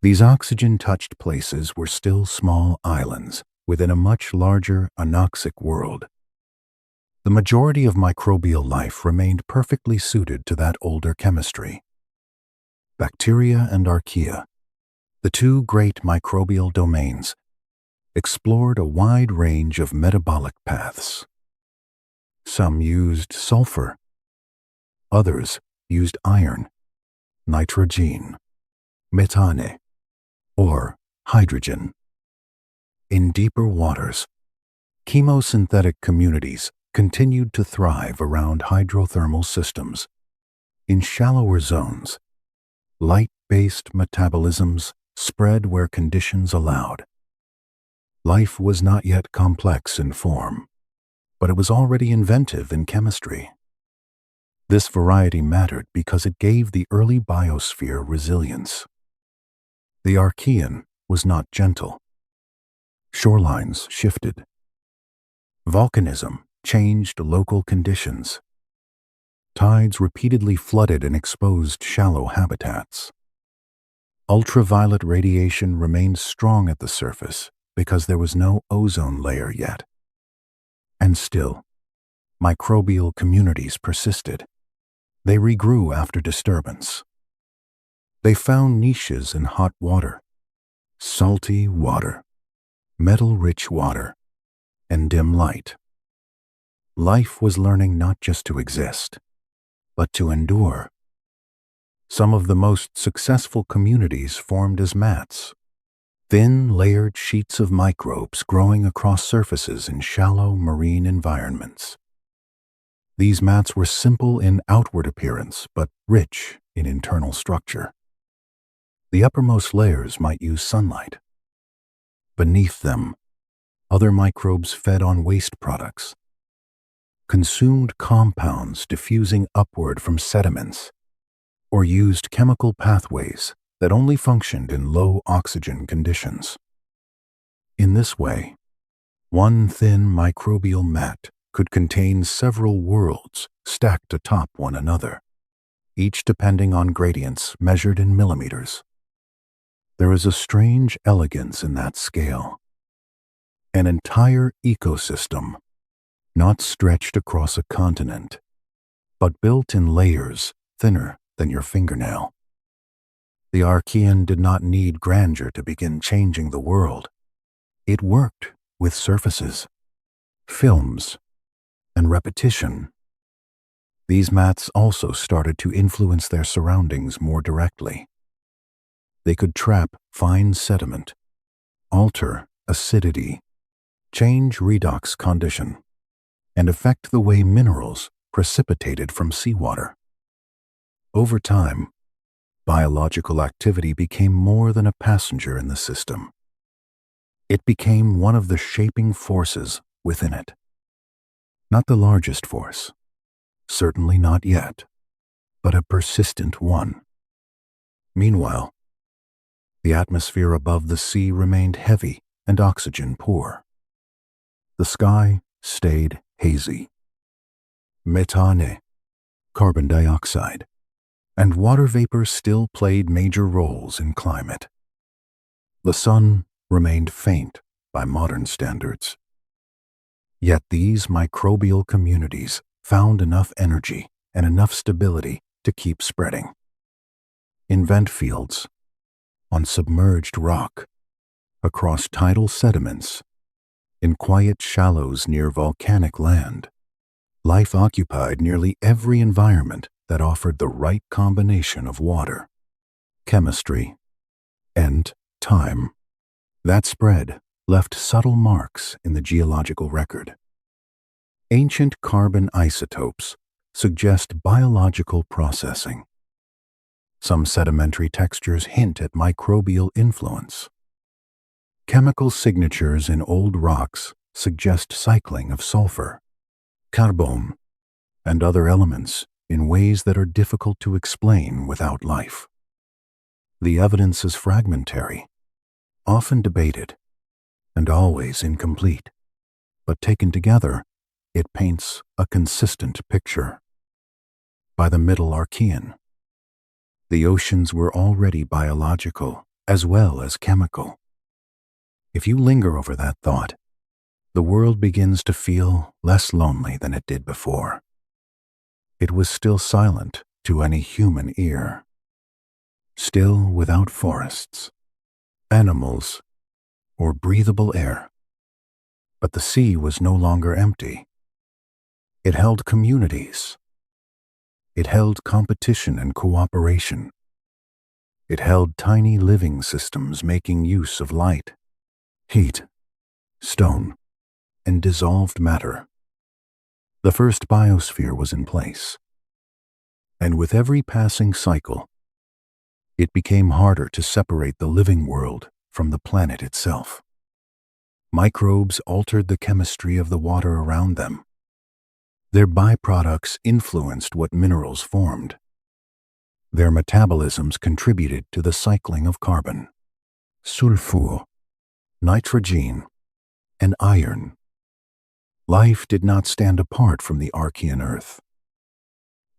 these oxygen-touched places were still small islands within a much larger anoxic world. The majority of microbial life remained perfectly suited to that older chemistry. Bacteria and archaea, the two great microbial domains, explored a wide range of metabolic paths. Some used sulfur. Others used iron, nitrogen, methane, or hydrogen. In deeper waters, chemosynthetic communities continued to thrive around hydrothermal systems. In shallower zones, light-based metabolisms spread where conditions allowed. Life was not yet complex in form, but it was already inventive in chemistry. This variety mattered because it gave the early biosphere resilience. The Archean was not gentle. Shorelines shifted. Volcanism changed local conditions. Tides repeatedly flooded and exposed shallow habitats. Ultraviolet radiation remained strong at the surface because there was no ozone layer yet. And still, microbial communities persisted. They regrew after disturbance. They found niches in hot water, salty water, metal-rich water, and dim light. Life was learning not just to exist, but to endure. Some of the most successful communities formed as mats, thin, layered sheets of microbes growing across surfaces in shallow marine environments. These mats were simple in outward appearance, but rich in internal structure. The uppermost layers might use sunlight. Beneath them, other microbes fed on waste products, consumed compounds diffusing upward from sediments, or used chemical pathways that only functioned in low oxygen conditions. In this way, one thin microbial mat could contain several worlds stacked atop one another, each depending on gradients measured in millimeters. There is a strange elegance in that scale. An entire ecosystem, not stretched across a continent, but built in layers thinner than your fingernail. The Archean did not need grandeur to begin changing the world. It worked with surfaces, films, and repetition. These mats also started to influence their surroundings more directly. They could trap fine sediment, alter acidity, change redox condition, and affect the way minerals precipitated from seawater. Over time, biological activity became more than a passenger in the system. It became one of the shaping forces within it. Not the largest force, certainly not yet, but a persistent one. Meanwhile, the atmosphere above the sea remained heavy and oxygen poor. The sky stayed hazy. Methane, carbon dioxide, and water vapor still played major roles in climate. The sun remained faint by modern standards. Yet these microbial communities found enough energy and enough stability to keep spreading. In vent fields, on submerged rock, across tidal sediments, in quiet shallows near volcanic land, life occupied nearly every environment that offered the right combination of water, chemistry, and time. That spread left subtle marks in the geological record. Ancient carbon isotopes suggest biological processing. Some sedimentary textures hint at microbial influence. Chemical signatures in old rocks suggest cycling of sulfur, carbon, and other elements in ways that are difficult to explain without life. The evidence is fragmentary, often debated, and always incomplete, but taken together, it paints a consistent picture. By the Middle Archean, the oceans were already biological as well as chemical. If you linger over that thought, the world begins to feel less lonely than it did before. It was still silent to any human ear, still without forests, animals, or breathable air. But the sea was no longer empty. It held communities. It held competition and cooperation. It held tiny living systems making use of light, heat, stone, and dissolved matter. The first biosphere was in place. And with every passing cycle, It became harder to separate the living world from the planet itself. Microbes altered the chemistry of the water around them. Their byproducts influenced what minerals formed. Their metabolisms contributed to the cycling of carbon, sulfur, nitrogen, and iron. Life did not stand apart from the Archean Earth.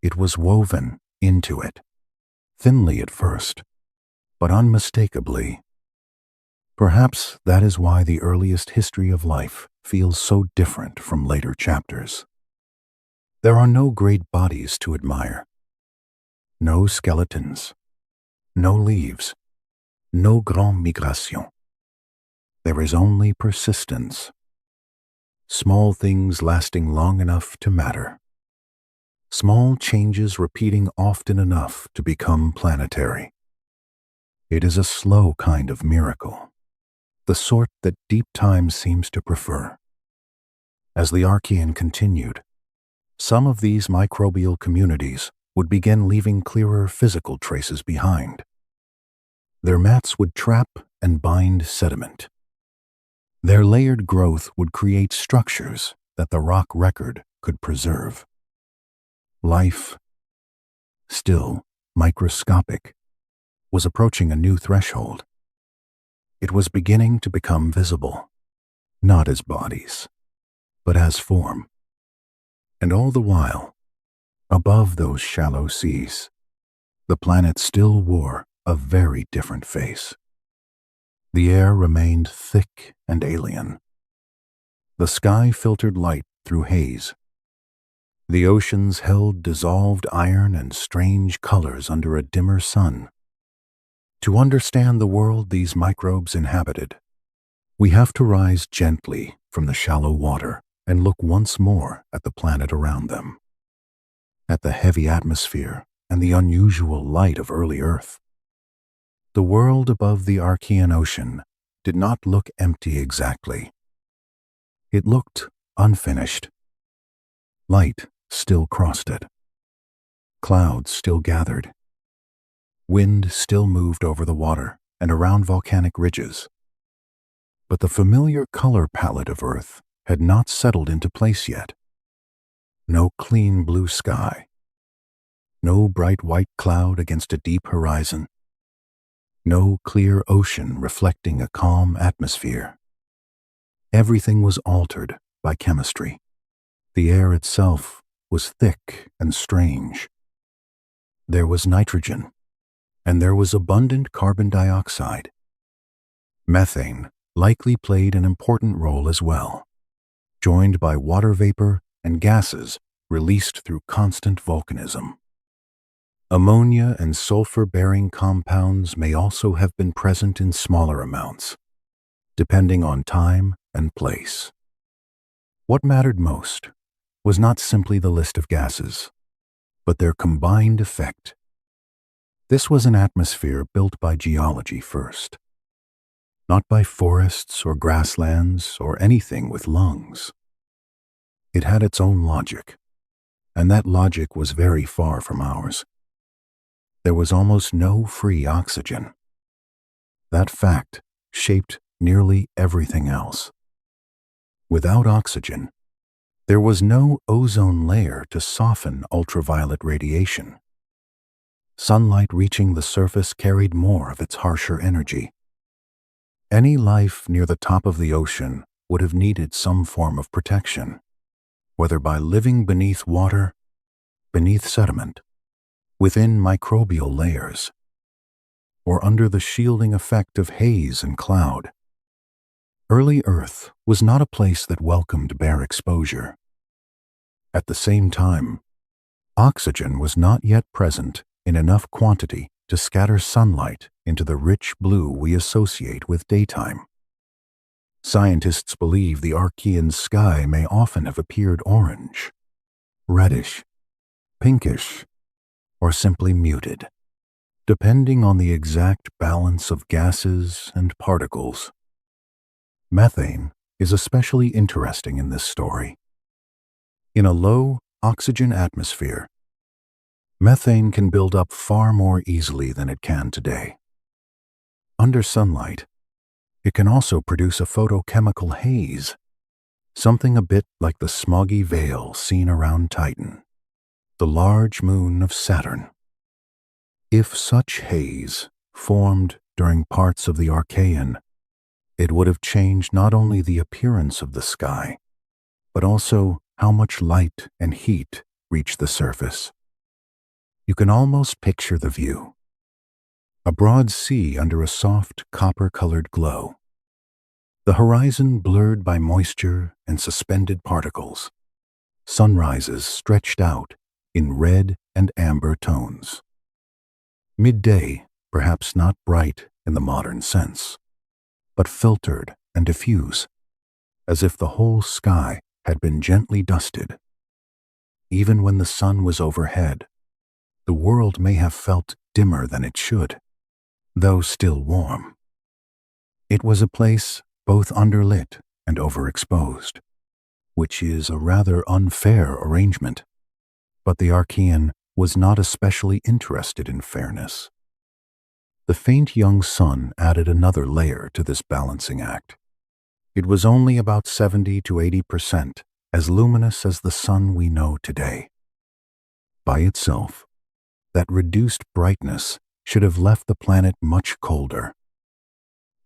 It was woven into it, thinly at first, but unmistakably. Perhaps that is why the earliest history of life feels so different from later chapters. There are no great bodies to admire. No skeletons, no leaves, no grande migration. There is only persistence. Small things lasting long enough to matter. Small changes repeating often enough to become planetary. It is a slow kind of miracle, the sort that deep time seems to prefer. As the Archean continued, some of these microbial communities would begin leaving clearer physical traces behind. Their mats would trap and bind sediment. Their layered growth would create structures that the rock record could preserve. Life, still microscopic, was approaching a new threshold. It was beginning to become visible, not as bodies, but as form. And all the while, above those shallow seas, the planet still wore a very different face. The air remained thick and alien. The sky filtered light through haze. The oceans held dissolved iron and strange colors under a dimmer sun. To understand the world these microbes inhabited, we have to rise gently from the shallow water and look once more at the planet around them, at the heavy atmosphere and the unusual light of early Earth. The world above the Archean Ocean did not look empty exactly. It looked unfinished. Light still crossed it. Clouds still gathered. Wind still moved over the water and around volcanic ridges. But the familiar color palette of Earth had not settled into place yet. No clean blue sky. No bright white cloud against a deep horizon. No clear ocean reflecting a calm atmosphere. Everything was altered by chemistry. The air itself was thick and strange. There was nitrogen, and there was abundant carbon dioxide. Methane likely played an important role as well, joined by water vapor and gases released through constant volcanism. Ammonia and sulfur-bearing compounds may also have been present in smaller amounts, depending on time and place. What mattered most was not simply the list of gases, but their combined effect. This was an atmosphere built by geology first, not by forests or grasslands or anything with lungs. It had its own logic, and that logic was very far from ours. There was almost no free oxygen. That fact shaped nearly everything else. Without oxygen, there was no ozone layer to soften ultraviolet radiation. Sunlight reaching the surface carried more of its harsher energy. Any life near the top of the ocean would have needed some form of protection, whether by living beneath water, beneath sediment, within microbial layers, or under the shielding effect of haze and cloud. Early Earth was not a place that welcomed bare exposure. At the same time, oxygen was not yet present in enough quantity to scatter sunlight into the rich blue we associate with daytime. Scientists believe the Archean sky may often have appeared orange, reddish, pinkish, or simply muted, depending on the exact balance of gases and particles. Methane is especially interesting in this story. In a low oxygen atmosphere, Methane can build up far more easily than it can today. Under sunlight, it can also produce a photochemical haze, something a bit like the smoggy veil seen around Titan, the large moon of Saturn. If such haze formed during parts of the Archean, it would have changed not only the appearance of the sky, but also how much light and heat reach the surface. You can almost picture the view. A broad sea under a soft copper-colored glow. The horizon blurred by moisture and suspended particles. Sunrises stretched out in red and amber tones. Midday, perhaps not bright in the modern sense, but filtered and diffuse, as if the whole sky had been gently dusted. Even when the sun was overhead, the world may have felt dimmer than it should, though still warm. It was a place both underlit and overexposed, which is a rather unfair arrangement, but the Archean was not especially interested in fairness. The faint young sun added another layer to this balancing act. It was only about 70 to 80% as luminous as the sun we know today. By itself, that reduced brightness should have left the planet much colder.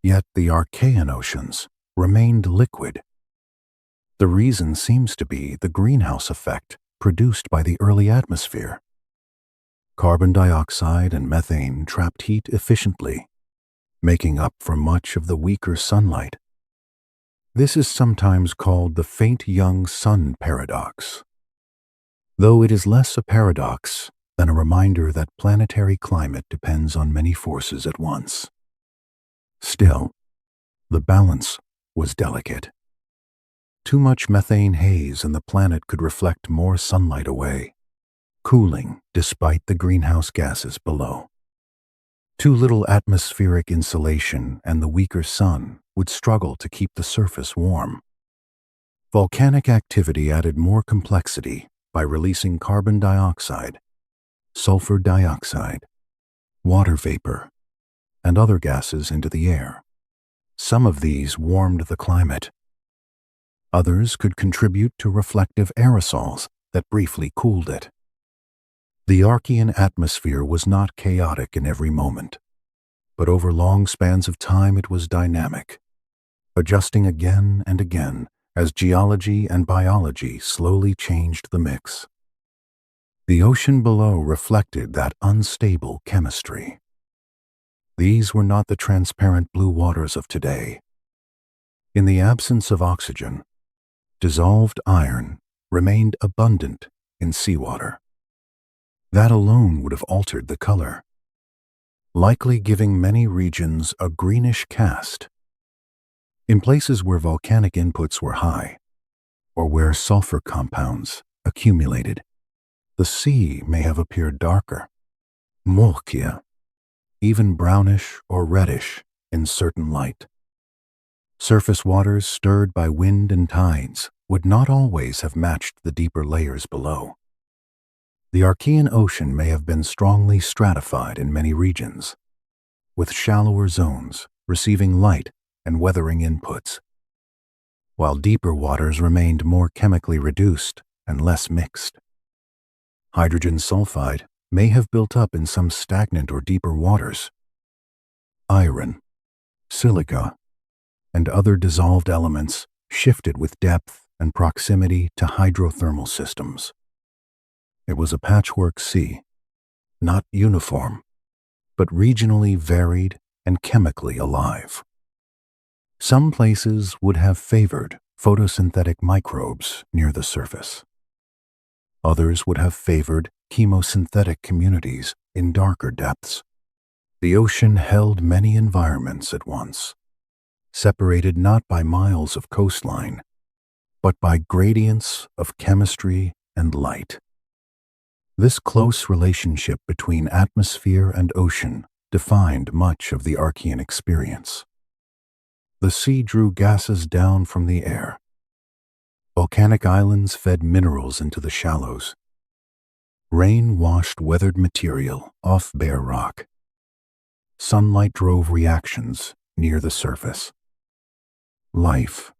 Yet the Archean oceans remained liquid. The reason seems to be the greenhouse effect produced by the early atmosphere. Carbon dioxide and methane trapped heat efficiently, making up for much of the weaker sunlight. This is sometimes called the faint young sun paradox, though it is less a paradox than a reminder that planetary climate depends on many forces at once. Still, the balance was delicate. Too much methane haze and the planet could reflect more sunlight away, cooling despite the greenhouse gases below. Too little atmospheric insulation and the weaker sun would struggle to keep the surface warm. Volcanic activity added more complexity by releasing carbon dioxide, sulfur dioxide, water vapor, and other gases into the air. Some of these warmed the climate. Others could contribute to reflective aerosols that briefly cooled it. The Archean atmosphere was not chaotic in every moment, but over long spans of time it was dynamic, adjusting again and again as geology and biology slowly changed the mix. The ocean below reflected that unstable chemistry. These were not the transparent blue waters of today. In the absence of oxygen, dissolved iron remained abundant in seawater. That alone would have altered the color, likely giving many regions a greenish cast. In places where volcanic inputs were high, or where sulfur compounds accumulated, the sea may have appeared darker, murkia, even brownish or reddish in certain light. Surface waters stirred by wind and tides would not always have matched the deeper layers below. The Archean Ocean may have been strongly stratified in many regions, with shallower zones receiving light and weathering inputs, while deeper waters remained more chemically reduced and less mixed. Hydrogen sulfide may have built up in some stagnant or deeper waters. Iron, silica, and other dissolved elements shifted with depth and proximity to hydrothermal systems. It was a patchwork sea, not uniform, but regionally varied and chemically alive. Some places would have favored photosynthetic microbes near the surface. Others would have favored chemosynthetic communities in darker depths. The ocean held many environments at once, separated not by miles of coastline, but by gradients of chemistry and light. This close relationship between atmosphere and ocean defined much of the Archean experience. The sea drew gases down from the air. Volcanic islands fed minerals into the shallows. Rain washed weathered material off bare rock. Sunlight drove reactions near the surface. Life,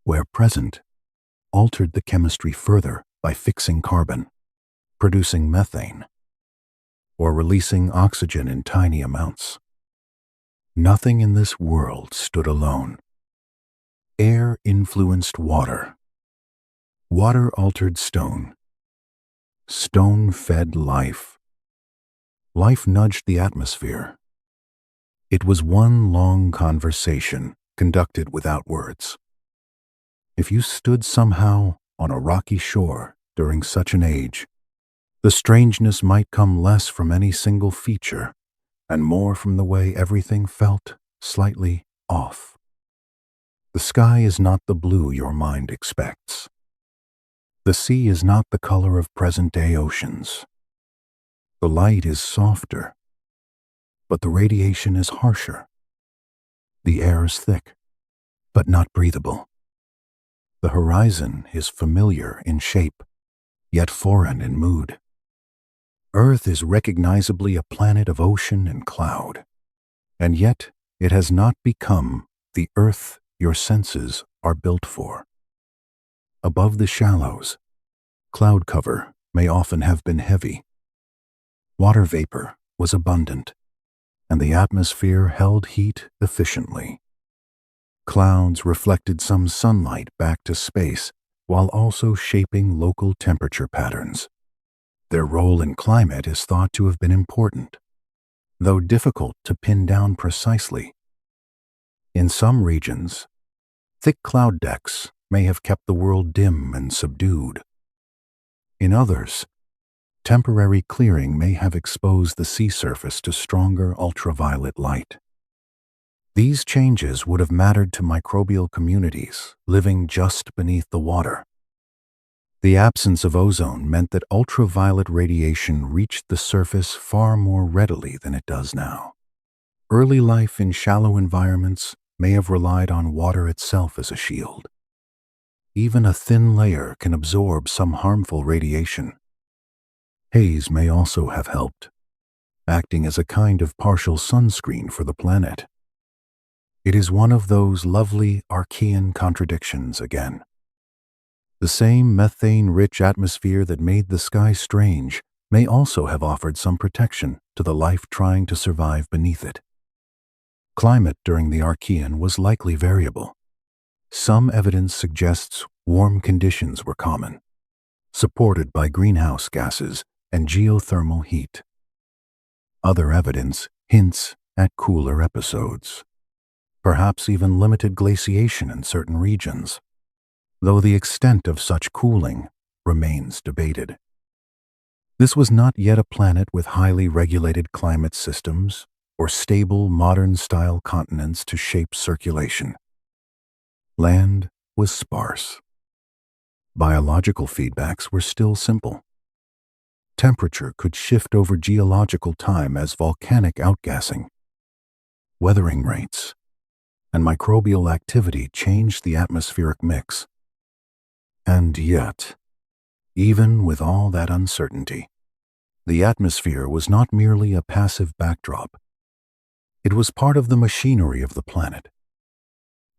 where present, altered the chemistry further by fixing carbon, producing methane, or releasing oxygen in tiny amounts. Nothing in this world stood alone. Air influenced water. Water altered stone. Stone fed life. Life nudged the atmosphere. It was one long conversation conducted without words. If you stood somehow on a rocky shore during such an age, the strangeness might come less from any single feature and more from the way everything felt slightly off. The sky is not the blue your mind expects. The sea is not the color of present-day oceans. The light is softer, but the radiation is harsher. The air is thick, but not breathable. The horizon is familiar in shape, yet foreign in mood. Earth is recognizably a planet of ocean and cloud, and yet it has not become the Earth your senses are built for. Above the shallows, cloud cover may often have been heavy. Water vapor was abundant, and the atmosphere held heat efficiently. Clouds reflected some sunlight back to space while also shaping local temperature patterns. Their role in climate is thought to have been important, though difficult to pin down precisely. In some regions, thick cloud decks may have kept the world dim and subdued. In others, temporary clearing may have exposed the sea surface to stronger ultraviolet light. These changes would have mattered to microbial communities living just beneath the water. The absence of ozone meant that ultraviolet radiation reached the surface far more readily than it does now. Early life in shallow environments may have relied on water itself as a shield. Even a thin layer can absorb some harmful radiation. Haze may also have helped, acting as a kind of partial sunscreen for the planet. It is one of those lovely Archean contradictions again. The same methane-rich atmosphere that made the sky strange may also have offered some protection to the life trying to survive beneath it. Climate during the Archean was likely variable. Some evidence suggests warm conditions were common, supported by greenhouse gases and geothermal heat. Other evidence hints at cooler episodes, perhaps even limited glaciation in certain regions, though the extent of such cooling remains debated. This was not yet a planet with highly regulated climate systems or stable modern-style continents to shape circulation. Land was sparse. Biological feedbacks were still simple. Temperature could shift over geological time as volcanic outgassing, weathering rates, and microbial activity changed the atmospheric mix. And yet, even with all that uncertainty, the atmosphere was not merely a passive backdrop. It was part of the machinery of the planet.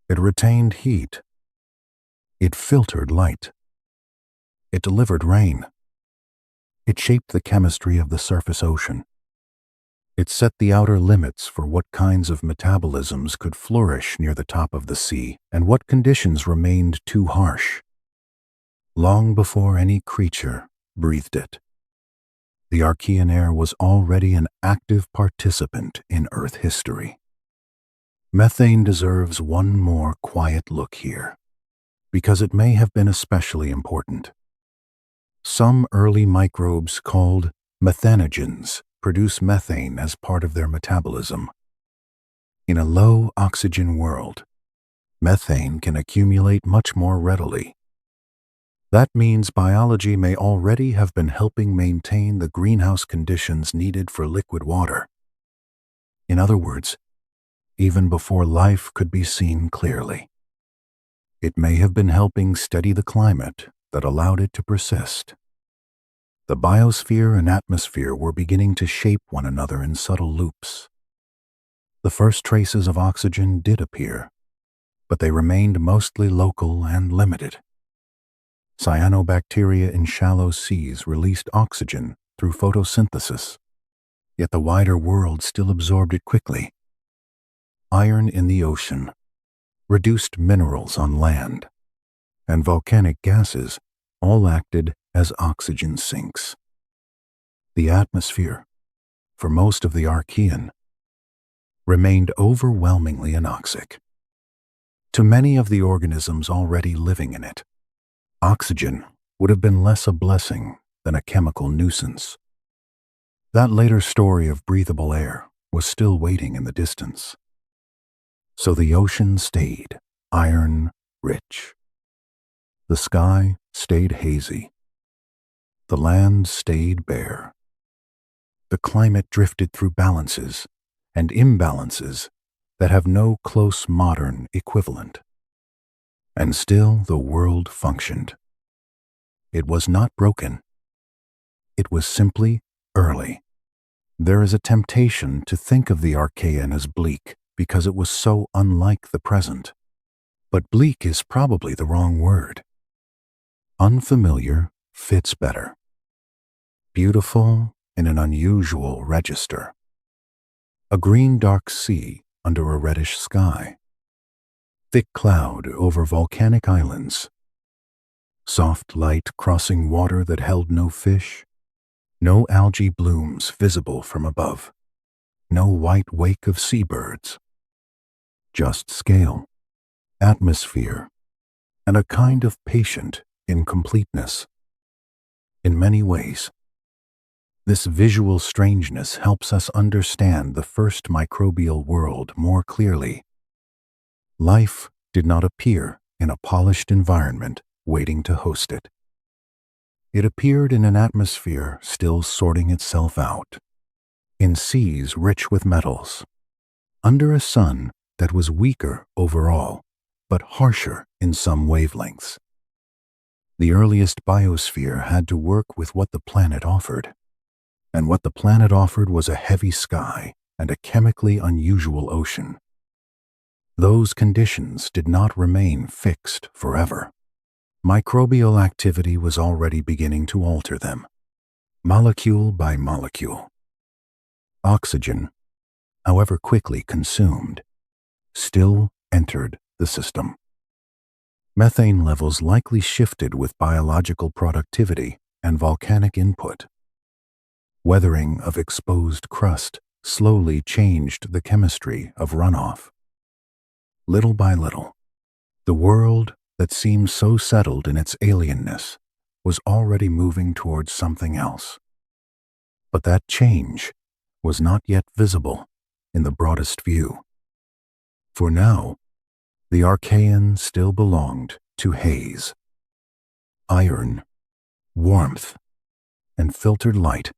It retained heat. It filtered light. It delivered rain. It shaped the chemistry of the surface ocean. It set the outer limits for what kinds of metabolisms could flourish near the top of the sea and what conditions remained too harsh. Long before any creature breathed it, the Archean air was already an active participant in Earth history. Methane deserves one more quiet look here, because it may have been especially important. Some early microbes called methanogens produce methane as part of their metabolism. In a low-oxygen world, methane can accumulate much more readily. That means biology may already have been helping maintain the greenhouse conditions needed for liquid water. In other words, even before life could be seen clearly, it may have been helping steady the climate that allowed it to persist. The biosphere and atmosphere were beginning to shape one another in subtle loops. The first traces of oxygen did appear, but they remained mostly local and limited. Cyanobacteria in shallow seas released oxygen through photosynthesis, yet the wider world still absorbed it quickly. Iron in the ocean, reduced minerals on land, and volcanic gases all acted as oxygen sinks. The atmosphere, for most of the Archean, remained overwhelmingly anoxic. To many of the organisms already living in it, oxygen would have been less a blessing than a chemical nuisance. That later story of breathable air was still waiting in the distance. So the ocean stayed iron-rich. The sky stayed hazy. The land stayed bare. The climate drifted through balances and imbalances that have no close modern equivalent. And still the world functioned. It was not broken. It was simply early. There is a temptation to think of the Archean as bleak because it was so unlike the present. But bleak is probably the wrong word. Unfamiliar fits better. Beautiful in an unusual register. A green dark sea under a reddish sky. Thick cloud over volcanic islands. Soft light crossing water that held no fish. No algae blooms visible from above. No white wake of seabirds. Just scale, atmosphere, and a kind of patient incompleteness. In many ways, this visual strangeness helps us understand the first microbial world more clearly. Life did not appear in a polished environment waiting to host it. It appeared in an atmosphere still sorting itself out, in seas rich with metals, under a sun that was weaker overall, but harsher in some wavelengths. The earliest biosphere had to work with what the planet offered. And what the planet offered was a heavy sky and a chemically unusual ocean. Those conditions did not remain fixed forever. Microbial activity was already beginning to alter them, molecule by molecule. Oxygen, however quickly consumed, still entered the system. Methane levels likely shifted with biological productivity and volcanic input. Weathering of exposed crust slowly changed the chemistry of runoff. Little by little, the world that seemed so settled in its alienness was already moving towards something else. But that change was not yet visible in the broadest view. For now, the Archean still belonged to haze, iron, warmth, and filtered light.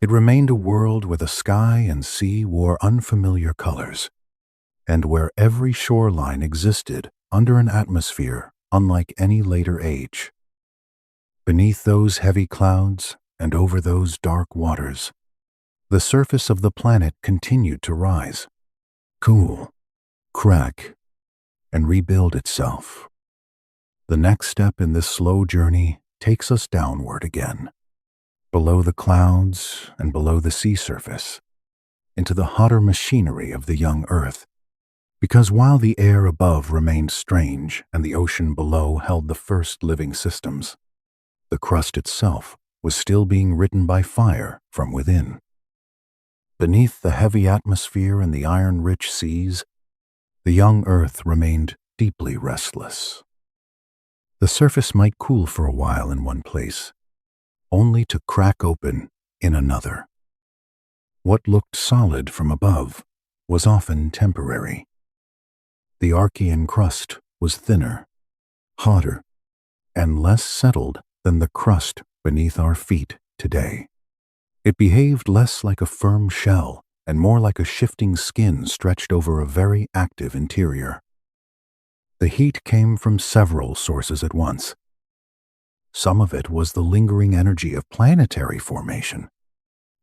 It remained a world where the sky and sea wore unfamiliar colors, and where every shoreline existed under an atmosphere unlike any later age. Beneath those heavy clouds and over those dark waters, the surface of the planet continued to rise, cool, crack, and rebuild itself. The next step in this slow journey takes us downward again, below the clouds and below the sea surface, into the hotter machinery of the young Earth. Because while the air above remained strange and the ocean below held the first living systems, the crust itself was still being written by fire from within. Beneath the heavy atmosphere and the iron-rich seas, the young Earth remained deeply restless. The surface might cool for a while in one place, only to crack open in another. What looked solid from above was often temporary. The Archean crust was thinner, hotter, and less settled than the crust beneath our feet today. It behaved less like a firm shell and more like a shifting skin stretched over a very active interior. The heat came from several sources at once. Some of it was the lingering energy of planetary formation,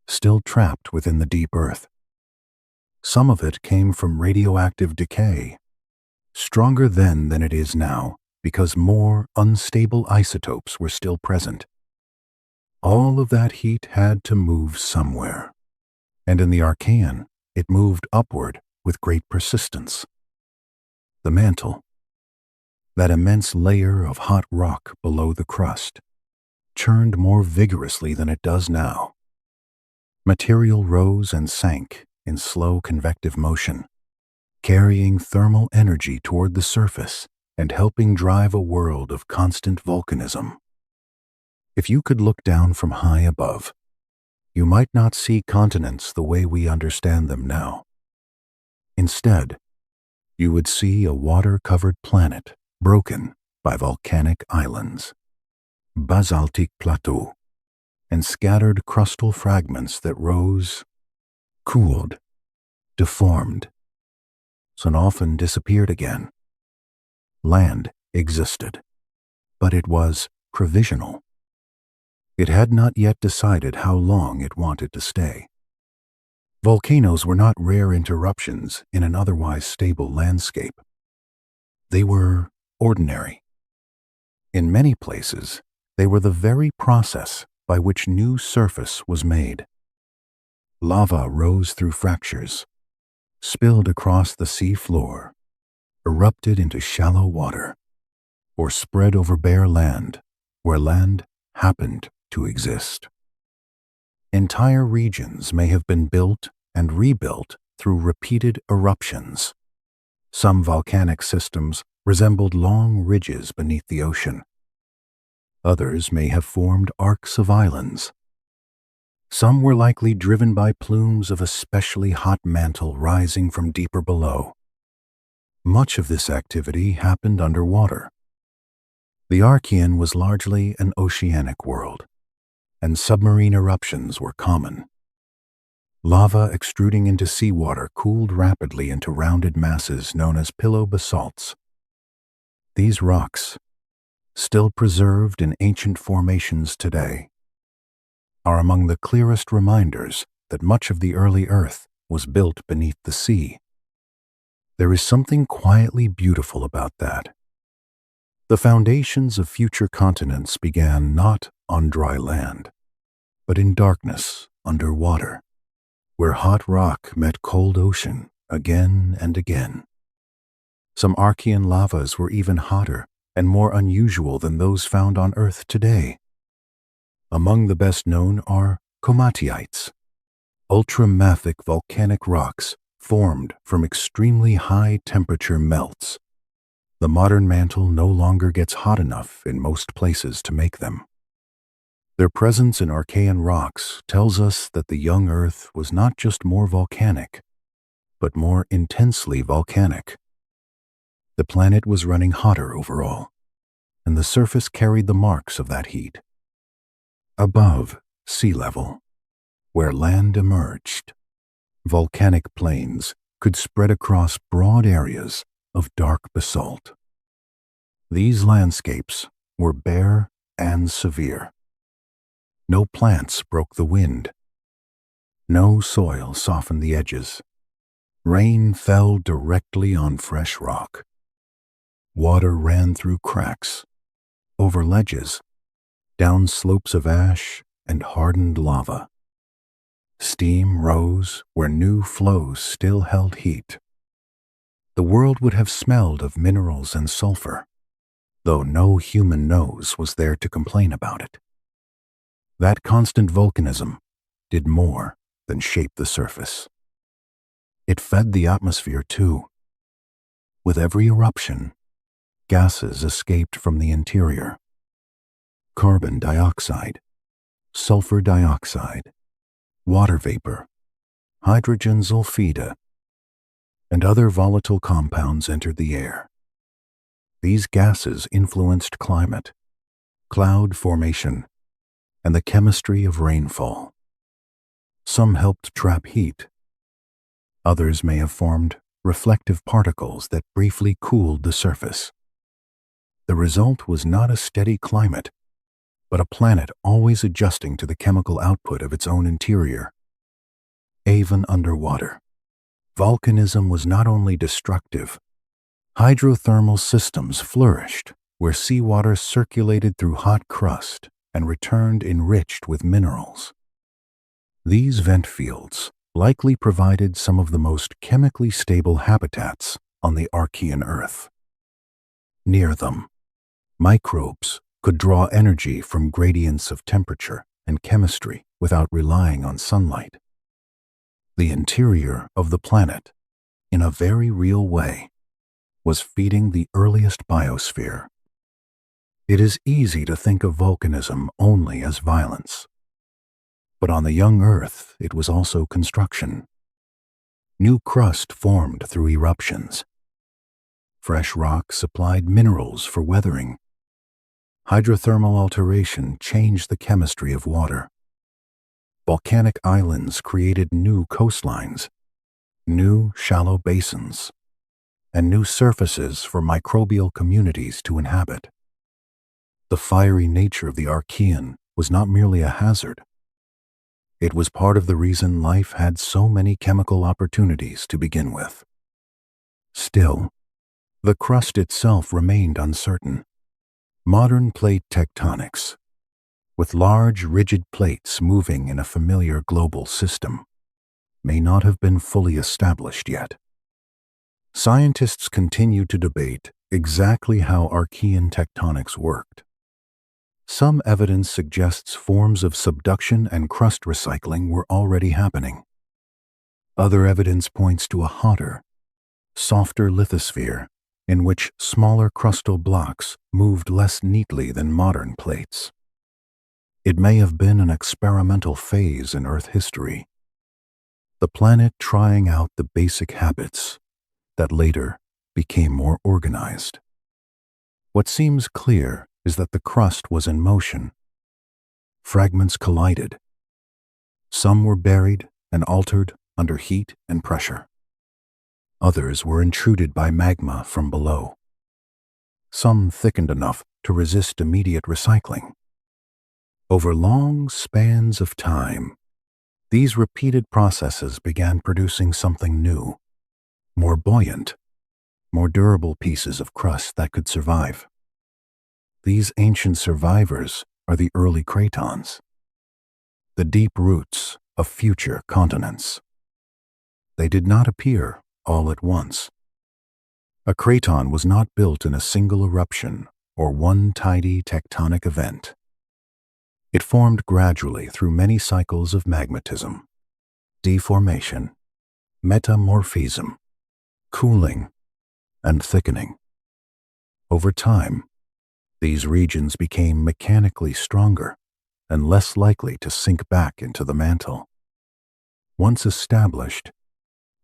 still trapped within the deep earth. Some of it came from radioactive decay, stronger then than it is now because more unstable isotopes were still present. All of that heat had to move somewhere, and in the Archean, it moved upward with great persistence. The mantle, that immense layer of hot rock below the crust, churned more vigorously than it does now. Material rose and sank in slow convective motion, carrying thermal energy toward the surface and helping drive a world of constant volcanism. If you could look down from high above, you might not see continents the way we understand them now. Instead, you would see a water-covered planet broken by volcanic islands, basaltic plateaux, and scattered crustal fragments that rose, cooled, deformed, and often disappeared again. Land existed, but it was provisional. It had not yet decided how long it wanted to stay. Volcanoes were not rare interruptions in an otherwise stable landscape. They were ordinary. In many places, they were the very process by which new surface was made. Lava rose through fractures, spilled across the sea floor, erupted into shallow water, or spread over bare land where land happened to exist. Entire regions may have been built and rebuilt through repeated eruptions. Some volcanic systems resembled long ridges beneath the ocean. Others may have formed arcs of islands. Some were likely driven by plumes of especially hot mantle rising from deeper below. Much of this activity happened underwater. The Archean was largely an oceanic world, and submarine eruptions were common. Lava extruding into seawater cooled rapidly into rounded masses known as pillow basalts. These rocks, still preserved in ancient formations today, are among the clearest reminders that much of the early Earth was built beneath the sea. There is something quietly beautiful about that. The foundations of future continents began not on dry land, but in darkness underwater, where hot rock met cold ocean again and again. Some Archean lavas were even hotter and more unusual than those found on Earth today. Among the best known are komatiites, ultramafic volcanic rocks formed from extremely high temperature melts. The modern mantle no longer gets hot enough in most places to make them. Their presence in Archean rocks tells us that the young Earth was not just more volcanic, but more intensely volcanic. The planet was running hotter overall, and the surface carried the marks of that heat. Above sea level, where land emerged, volcanic plains could spread across broad areas of dark basalt. These landscapes were bare and severe. No plants broke the wind. No soil softened the edges. Rain fell directly on fresh rock. Water ran through cracks, over ledges, down slopes of ash and hardened lava. Steam rose where new flows still held heat. The world would have smelled of minerals and sulfur, though no human nose was there to complain about it. That constant volcanism did more than shape the surface. It fed the atmosphere too. With every eruption, gases escaped from the interior. Carbon dioxide, sulfur dioxide, water vapor, hydrogen sulfide, and other volatile compounds entered the air. These gases influenced climate, cloud formation, and the chemistry of rainfall. Some helped trap heat. Others may have formed reflective particles that briefly cooled the surface. The result was not a steady climate, but a planet always adjusting to the chemical output of its own interior. Even underwater, volcanism was not only destructive. Hydrothermal systems flourished where seawater circulated through hot crust and returned enriched with minerals. These vent fields likely provided some of the most chemically stable habitats on the Archean Earth. Near them, microbes could draw energy from gradients of temperature and chemistry without relying on sunlight. The interior of the planet, in a very real way, was feeding the earliest biosphere. It is easy to think of volcanism only as violence. But on the young Earth, it was also construction. New crust formed through eruptions. Fresh rock supplied minerals for weathering. Hydrothermal alteration changed the chemistry of water. Volcanic islands created new coastlines, new shallow basins, and new surfaces for microbial communities to inhabit. The fiery nature of the Archean was not merely a hazard. It was part of the reason life had so many chemical opportunities to begin with. Still, the crust itself remained uncertain. Modern plate tectonics, with large rigid plates moving in a familiar global system, may not have been fully established yet. Scientists continue to debate exactly how Archean tectonics worked. Some evidence suggests forms of subduction and crust recycling were already happening. Other evidence points to a hotter, softer lithosphere in which smaller crustal blocks moved less neatly than modern plates. It may have been an experimental phase in Earth history, the planet trying out the basic habits that later became more organized. What seems clear is that the crust was in motion. Fragments collided. Some were buried and altered under heat and pressure. Others were intruded by magma from below. Some thickened enough to resist immediate recycling. Over long spans of time, these repeated processes began producing something new, more buoyant, more durable pieces of crust that could survive. These ancient survivors are the early cratons, the deep roots of future continents. They did not appear all at once. A craton was not built in a single eruption or one tidy tectonic event. It formed gradually through many cycles of magmatism, deformation, metamorphism, cooling, and thickening. Over time, these regions became mechanically stronger and less likely to sink back into the mantle. Once established,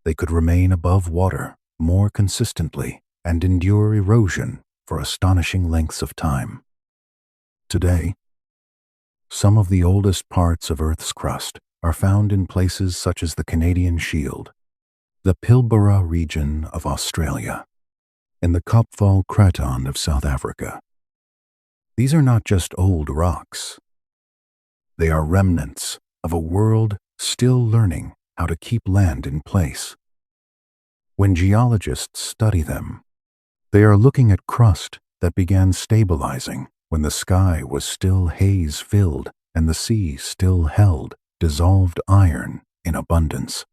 they could remain above water more consistently and endure erosion for astonishing lengths of time. Today, some of the oldest parts of Earth's crust are found in places such as the Canadian Shield, the Pilbara region of Australia, and the Kopval Craton of South Africa. These are not just old rocks. They are remnants of a world still learning how to keep land in place. When geologists study them, they are looking at crust that began stabilizing when the sky was still haze-filled and the sea still held dissolved iron in abundance.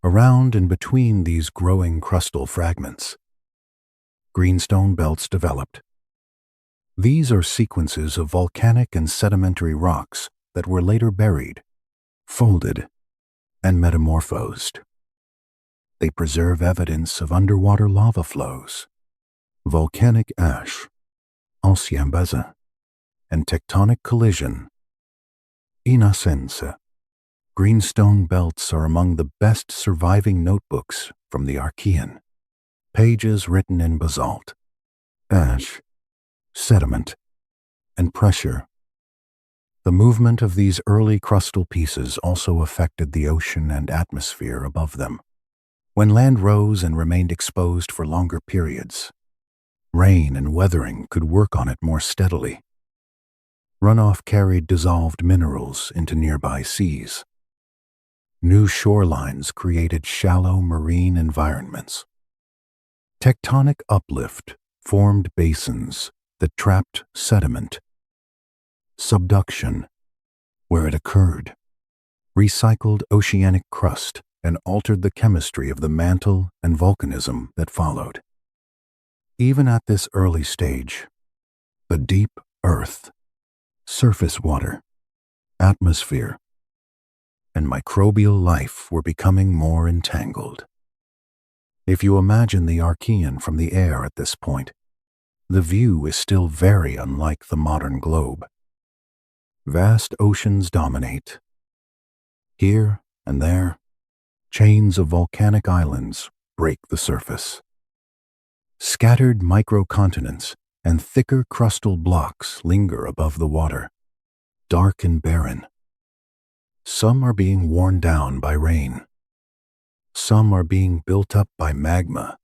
Around and between these growing crustal fragments, greenstone belts developed. These are sequences of volcanic and sedimentary rocks that were later buried, folded, and metamorphosed. They preserve evidence of underwater lava flows, volcanic ash, ancien basin, and tectonic collision. In a sense, greenstone belts are among the best surviving notebooks from the Archean, pages written in basalt, ash, sediment, and pressure. The movement of these early crustal pieces also affected the ocean and atmosphere above them. When land rose and remained exposed for longer periods, rain and weathering could work on it more steadily. Runoff carried dissolved minerals into nearby seas. New shorelines created shallow marine environments. Tectonic uplift formed basins that trapped sediment. Subduction, where it occurred, recycled oceanic crust and altered the chemistry of the mantle and volcanism that followed. Even at this early stage, the deep earth, surface water, atmosphere, and microbial life were becoming more entangled. If you imagine the Archean from the air at this point, the view is still very unlike the modern globe. Vast oceans dominate. Here and there, chains of volcanic islands break the surface. Scattered microcontinents and thicker crustal blocks linger above the water, dark and barren. Some are being worn down by rain. Some are being built up by magma.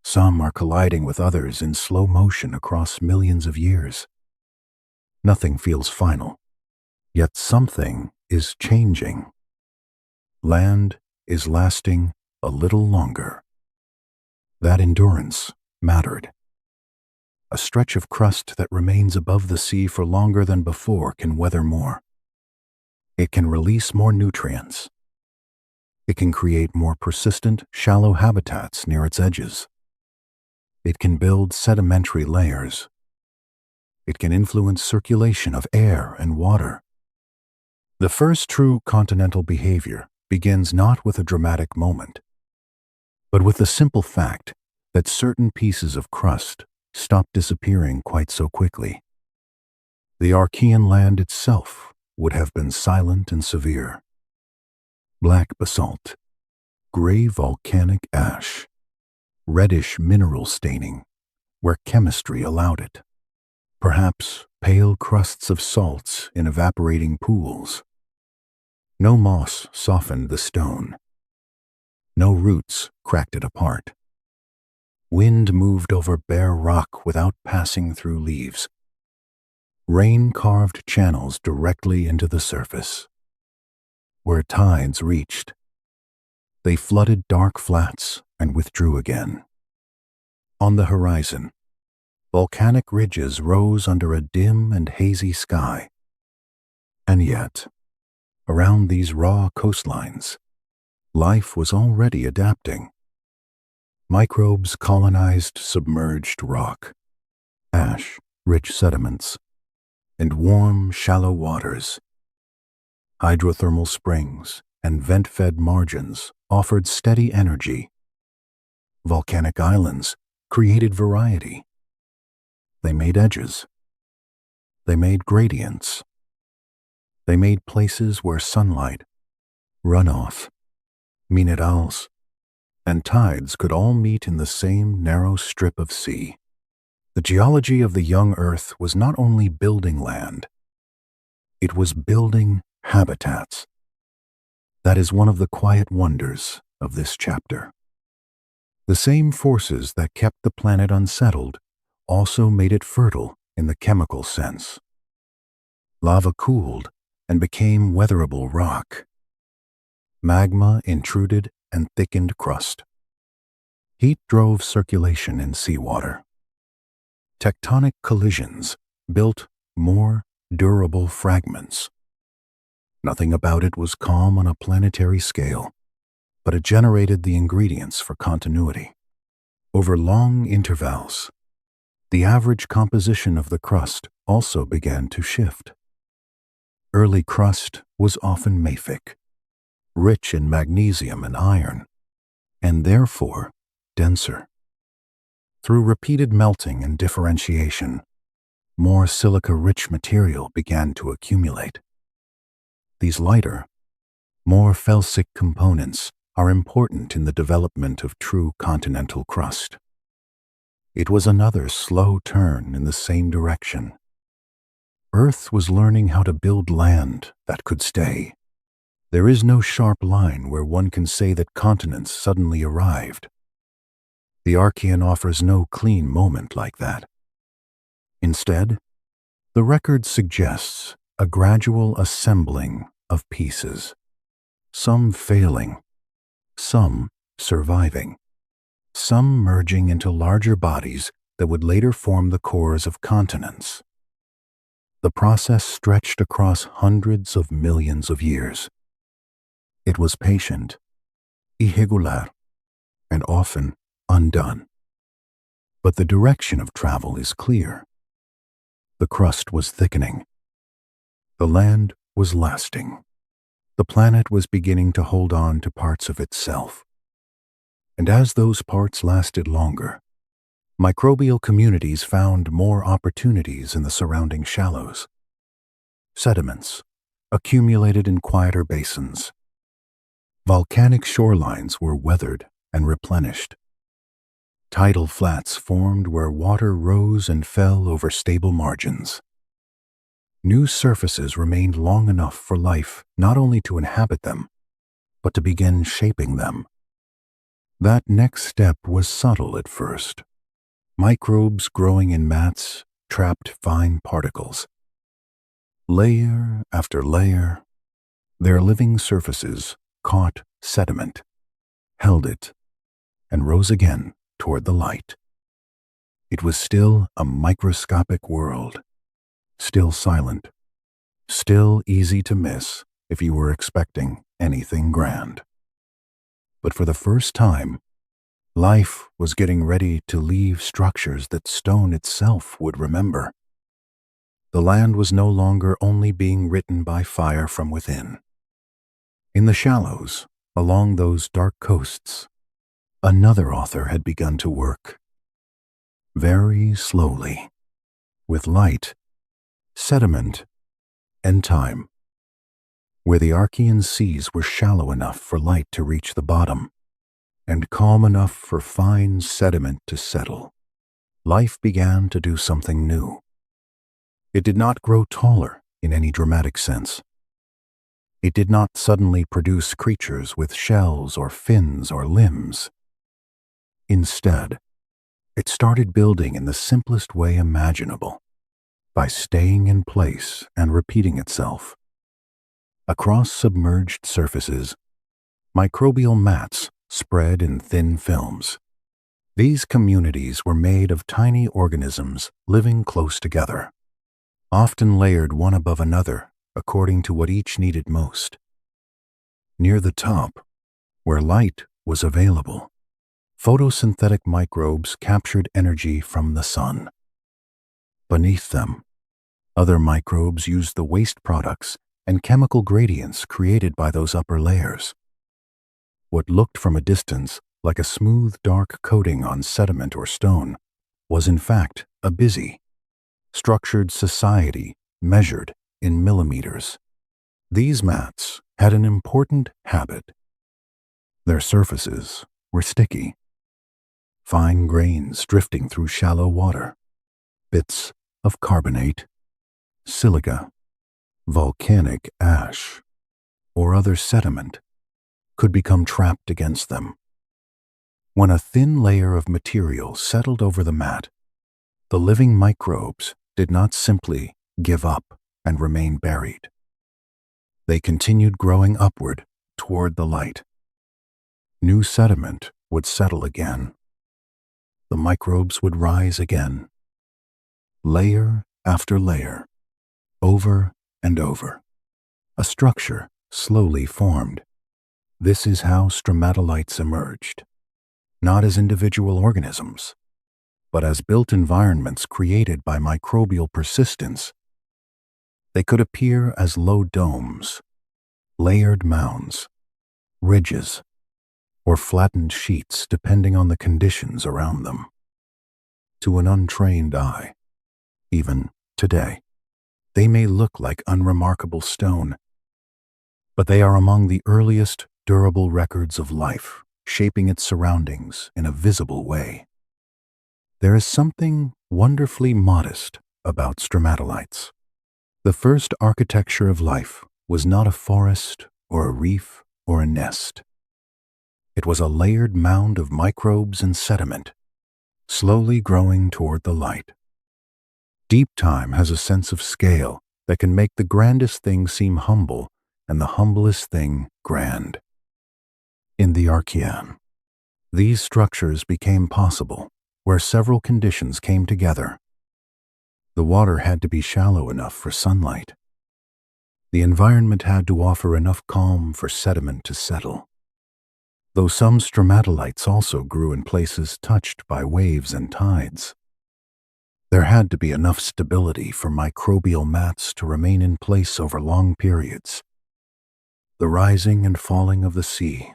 Some are colliding with others in slow motion across millions of years. Nothing feels final, yet something is changing. Land is lasting a little longer. That endurance mattered. A stretch of crust that remains above the sea for longer than before can weather more. It can release more nutrients. It can create more persistent, shallow habitats near its edges. It can build sedimentary layers. It can influence circulation of air and water. The first true continental behavior begins not with a dramatic moment, but with the simple fact that certain pieces of crust stop disappearing quite so quickly. The Archean land itself would have been silent and severe. Black basalt, gray volcanic ash, reddish mineral staining where chemistry allowed it. Perhaps pale crusts of salts in evaporating pools. No moss softened the stone. No roots cracked it apart. Wind moved over bare rock without passing through leaves. Rain carved channels directly into the surface. Where tides reached, they flooded dark flats and withdrew again. On the horizon, volcanic ridges rose under a dim and hazy sky. And yet, around these raw coastlines, life was already adapting. Microbes colonized submerged rock, ash-rich sediments, and warm, shallow waters. Hydrothermal springs and vent-fed margins offered steady energy. Volcanic islands created variety. They made edges. They made gradients. They made places where sunlight, runoff, minerals, and tides could all meet in the same narrow strip of sea. The geology of the young Earth was not only building land, it was building habitats. That is one of the quiet wonders of this chapter. The same forces that kept the planet unsettled also made it fertile in the chemical sense. Lava cooled and became weatherable rock. Magma intruded and thickened crust. Heat drove circulation in seawater. Tectonic collisions built more durable fragments. Nothing about it was calm on a planetary scale, but it generated the ingredients for continuity. Over long intervals, the average composition of the crust also began to shift. Early crust was often mafic, rich in magnesium and iron, and therefore denser. Through repeated melting and differentiation, more silica-rich material began to accumulate. These lighter, more felsic components are important in the development of true continental crust. It was another slow turn in the same direction. Earth was learning how to build land that could stay. There is no sharp line where one can say that continents suddenly arrived. The Archean offers no clean moment like that. Instead, The record suggests a gradual assembling of pieces, some failing, some surviving, some merging into larger bodies that would later form the cores of continents. The process stretched across hundreds of millions of years. It was patient, irregular, and often undone. But the direction of travel is clear. The crust was thickening. The land was lasting. The planet was beginning to hold on to parts of itself. And as those parts lasted longer, microbial communities found more opportunities in the surrounding shallows. Sediments accumulated in quieter basins. Volcanic shorelines were weathered and replenished. Tidal flats formed where water rose and fell over stable margins. New surfaces remained long enough for life not only to inhabit them, but to begin shaping them. That next step was subtle at first. Microbes growing in mats trapped fine particles. Layer after layer, their living surfaces caught sediment, held it, and rose again toward the light. It was still a microscopic world, still silent, still easy to miss if you were expecting anything grand. But for the first time, life was getting ready to leave structures that stone itself would remember. The land was no longer only being written by fire from within. In the shallows, along those dark coasts, another author had begun to work. Very slowly, with light, sediment, and time. Where the Archean seas were shallow enough for light to reach the bottom, and calm enough for fine sediment to settle, life began to do something new. It did not grow taller in any dramatic sense. It did not suddenly produce creatures with shells or fins or limbs. Instead, it started building in the simplest way imaginable, by staying in place and repeating itself. Across submerged surfaces, microbial mats spread in thin films. These communities were made of tiny organisms living close together, often layered one above another according to what each needed most. Near the top, where light was available, photosynthetic microbes captured energy from the sun. Beneath them, other microbes used the waste products and chemical gradients created by those upper layers. What looked from a distance like a smooth, dark coating on sediment or stone was in fact a busy, structured society measured in millimeters. These mats had an important habit. Their surfaces were sticky. Fine grains drifting through shallow water, bits of carbonate, silica, volcanic ash, or other sediment could become trapped against them. When a thin layer of material settled over the mat, the living microbes did not simply give up and remain buried. They continued growing upward toward the light. New sediment would settle again. The microbes would rise again, layer after layer, over and over. A structure slowly formed. This is how stromatolites emerged, not as individual organisms, but as built environments created by microbial persistence. They could appear as low domes, layered mounds, ridges, or flattened sheets depending on the conditions around them. To an untrained eye, even today, they may look like unremarkable stone, but they are among the earliest durable records of life, shaping its surroundings in a visible way. There is something wonderfully modest about stromatolites. The first architecture of life was not a forest or a reef or a nest. It was a layered mound of microbes and sediment, slowly growing toward the light. Deep time has a sense of scale that can make the grandest thing seem humble and the humblest thing grand. In the Archean, these structures became possible where several conditions came together. The water had to be shallow enough for sunlight. The environment had to offer enough calm for sediment to settle. Though some stromatolites also grew in places touched by waves and tides. There had to be enough stability for microbial mats to remain in place over long periods. The rising and falling of the sea,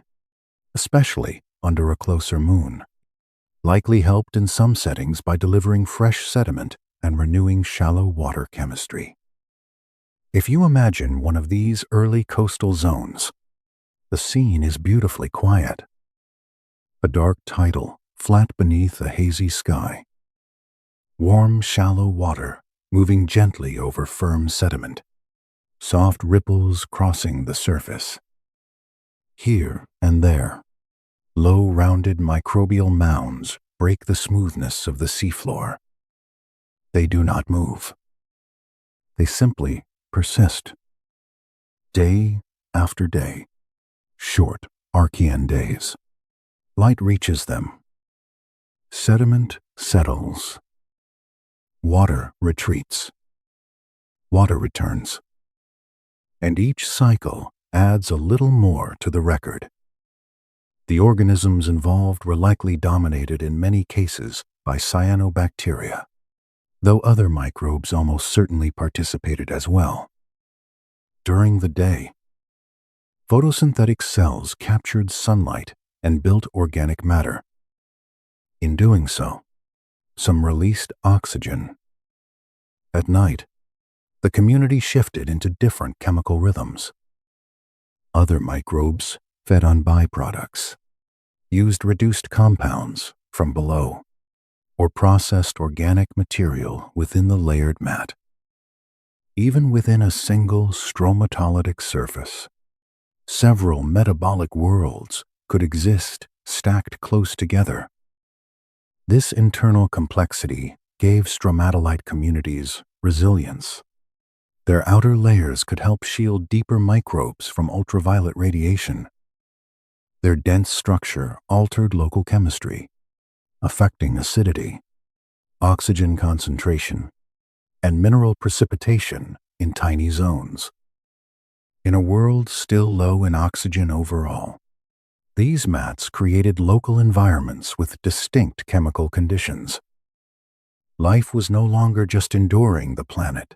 especially under a closer moon, likely helped in some settings by delivering fresh sediment and renewing shallow water chemistry. If you imagine one of these early coastal zones, the scene is beautifully quiet. A dark tidal, flat beneath a hazy sky. Warm, shallow water moving gently over firm sediment. Soft ripples crossing the surface. Here and there, low, rounded microbial mounds break the smoothness of the seafloor. They do not move. They simply persist. Day after day. Short Archean days. Light reaches them. Sediment settles. Water retreats. Water returns. And each cycle adds a little more to the record. The organisms involved were likely dominated in many cases by cyanobacteria, though other microbes almost certainly participated as well. During the day, photosynthetic cells captured sunlight and built organic matter. In doing so, some released oxygen. At night, the community shifted into different chemical rhythms. Other microbes fed on byproducts, used reduced compounds from below, or processed organic material within the layered mat. Even within a single stromatolitic surface, several metabolic worlds could exist stacked close together. This internal complexity gave stromatolite communities resilience. Their outer layers could help shield deeper microbes from ultraviolet radiation. Their dense structure altered local chemistry, affecting acidity, oxygen concentration, and mineral precipitation in tiny zones. In a world still low in oxygen overall, these mats created local environments with distinct chemical conditions. Life was no longer just enduring the planet.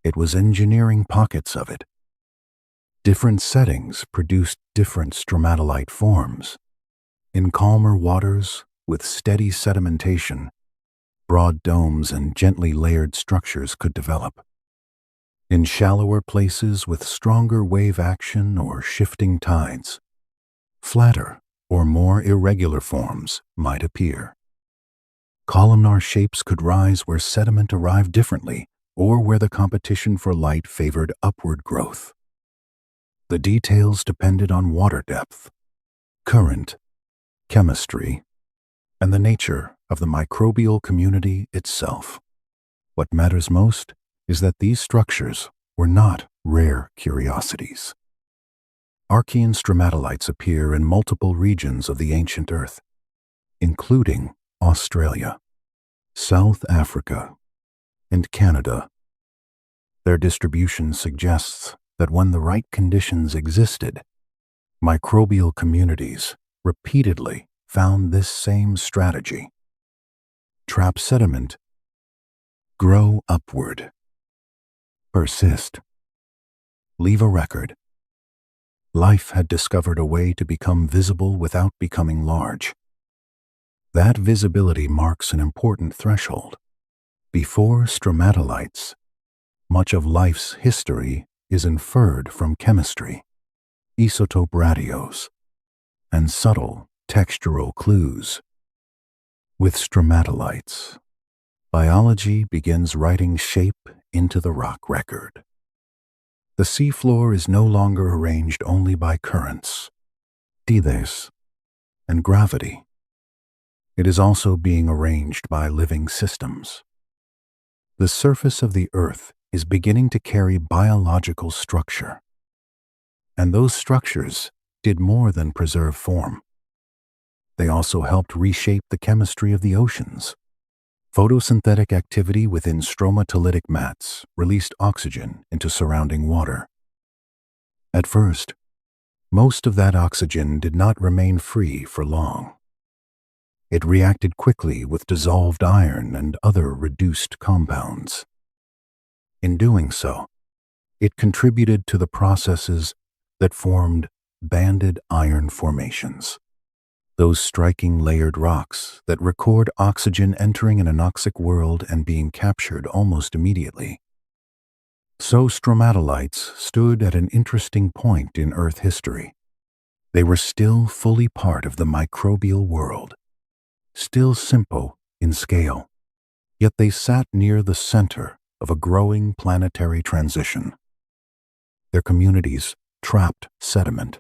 It was engineering pockets of it. Different settings produced different stromatolite forms. In calmer waters, with steady sedimentation, broad domes and gently layered structures could develop. In shallower places with stronger wave action or shifting tides, flatter or more irregular forms might appear. Columnar shapes could rise where sediment arrived differently or where the competition for light favored upward growth. The details depended on water depth, current, chemistry, and the nature of the microbial community itself. What matters most is that these structures were not rare curiosities. Archean stromatolites appear in multiple regions of the ancient Earth, including Australia, South Africa, and Canada. Their distribution suggests that when the right conditions existed, microbial communities repeatedly found this same strategy. Trap sediment, grow upward, persist, leave a record. Life had discovered a way to become visible without becoming large. That visibility marks an important threshold. Before stromatolites, much of life's history is inferred from chemistry, isotope ratios, and subtle textural clues. With stromatolites, biology begins writing shape into the rock record. The seafloor is no longer arranged only by currents, tides, and gravity. It is also being arranged by living systems. The surface of the Earth is beginning to carry biological structure. And those structures did more than preserve form. They also helped reshape the chemistry of the oceans. Photosynthetic activity within stromatolitic mats released oxygen into surrounding water. At first, most of that oxygen did not remain free for long. It reacted quickly with dissolved iron and other reduced compounds. In doing so, it contributed to the processes that formed banded iron formations, those striking layered rocks that record oxygen entering an anoxic world and being captured almost immediately. So stromatolites stood at an interesting point in Earth history. They were still fully part of the microbial world, still simple in scale, yet they sat near the center of a growing planetary transition. Their communities trapped sediment,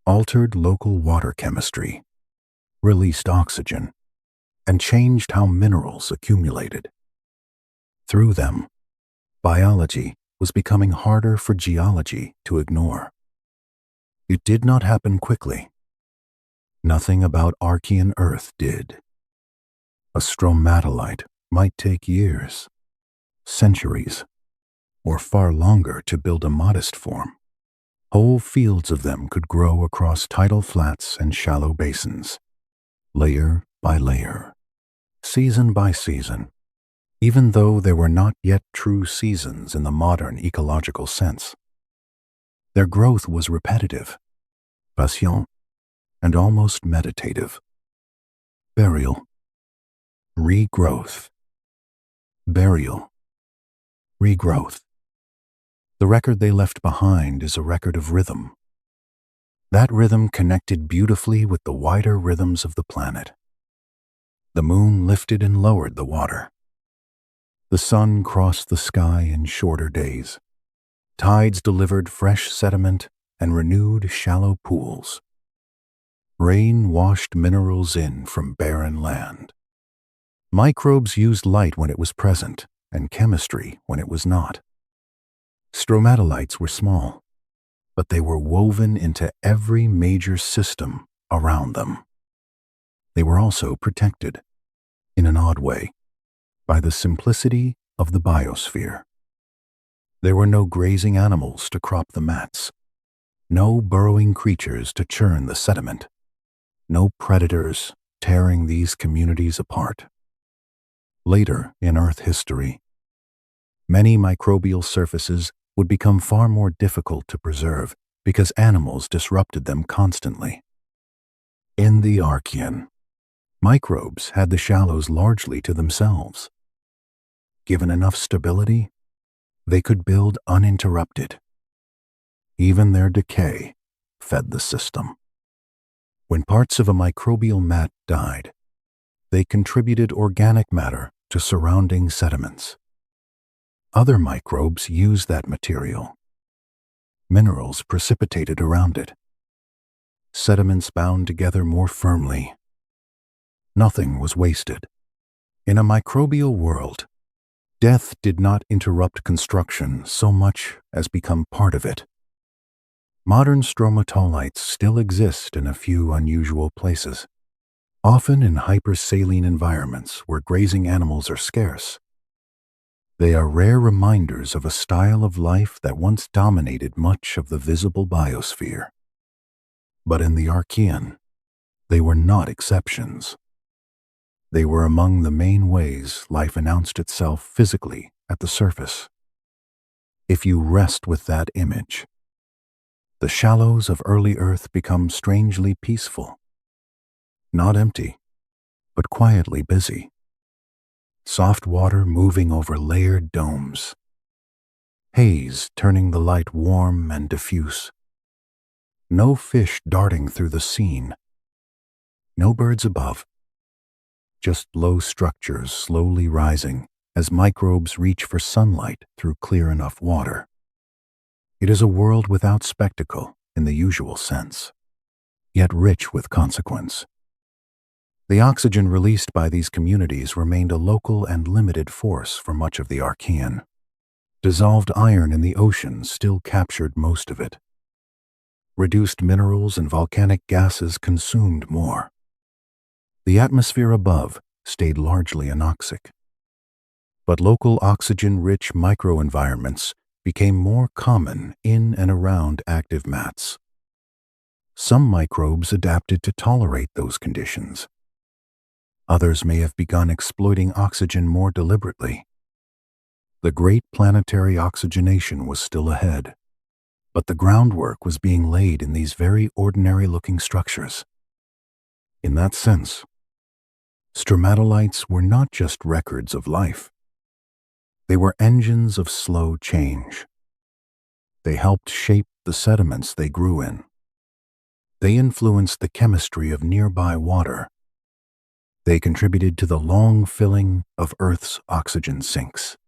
altered local water chemistry, released oxygen, and changed how minerals accumulated. Through them, biology was becoming harder for geology to ignore. It did not happen quickly. Nothing about Archean Earth did. A stromatolite might take years, centuries, or far longer to build a modest form. Whole fields of them could grow across tidal flats and shallow basins, layer by layer, season by season, even though there were not yet true seasons in the modern ecological sense. Their growth was repetitive, patient, and almost meditative. Burial, regrowth, burial, regrowth. The record they left behind is a record of rhythm. That rhythm connected beautifully with the wider rhythms of the planet. The moon lifted and lowered the water. The sun crossed the sky in shorter days. Tides delivered fresh sediment and renewed shallow pools. Rain washed minerals in from barren land. Microbes used light when it was present and chemistry when it was not. Stromatolites were small, but they were woven into every major system around them. They were also protected, in an odd way, by the simplicity of the biosphere. There were no grazing animals to crop the mats, no burrowing creatures to churn the sediment, no predators tearing these communities apart. Later in Earth history, many microbial surfaces would become far more difficult to preserve because animals disrupted them constantly. In the Archean, microbes had the shallows largely to themselves. Given enough stability, they could build uninterrupted. Even their decay fed the system. When parts of a microbial mat died, they contributed organic matter to surrounding sediments. Other microbes used that material. Minerals precipitated around it. Sediments bound together more firmly. Nothing was wasted. In a microbial world, death did not interrupt construction so much as become part of it. Modern stromatolites still exist in a few unusual places, often in hypersaline environments where grazing animals are scarce. They are rare reminders of a style of life that once dominated much of the visible biosphere. But in the Archean, they were not exceptions. They were among the main ways life announced itself physically at the surface. If you rest with that image, the shallows of early Earth become strangely peaceful. Not empty, but quietly busy. Soft water moving over layered domes. Haze turning the light warm and diffuse. No fish darting through the scene. No birds above. Just low structures slowly rising as microbes reach for sunlight through clear enough water. It is a world without spectacle in the usual sense, yet rich with consequence. The oxygen released by these communities remained a local and limited force for much of the Archean. Dissolved iron in the ocean still captured most of it. Reduced minerals and volcanic gases consumed more. The atmosphere above stayed largely anoxic. But local oxygen-rich microenvironments became more common in and around active mats. Some microbes adapted to tolerate those conditions. Others may have begun exploiting oxygen more deliberately. The great planetary oxygenation was still ahead, but the groundwork was being laid in these very ordinary-looking structures. In that sense, stromatolites were not just records of life. They were engines of slow change. They helped shape the sediments they grew in. They influenced the chemistry of nearby water. They contributed to the long filling of Earth's oxygen sinks.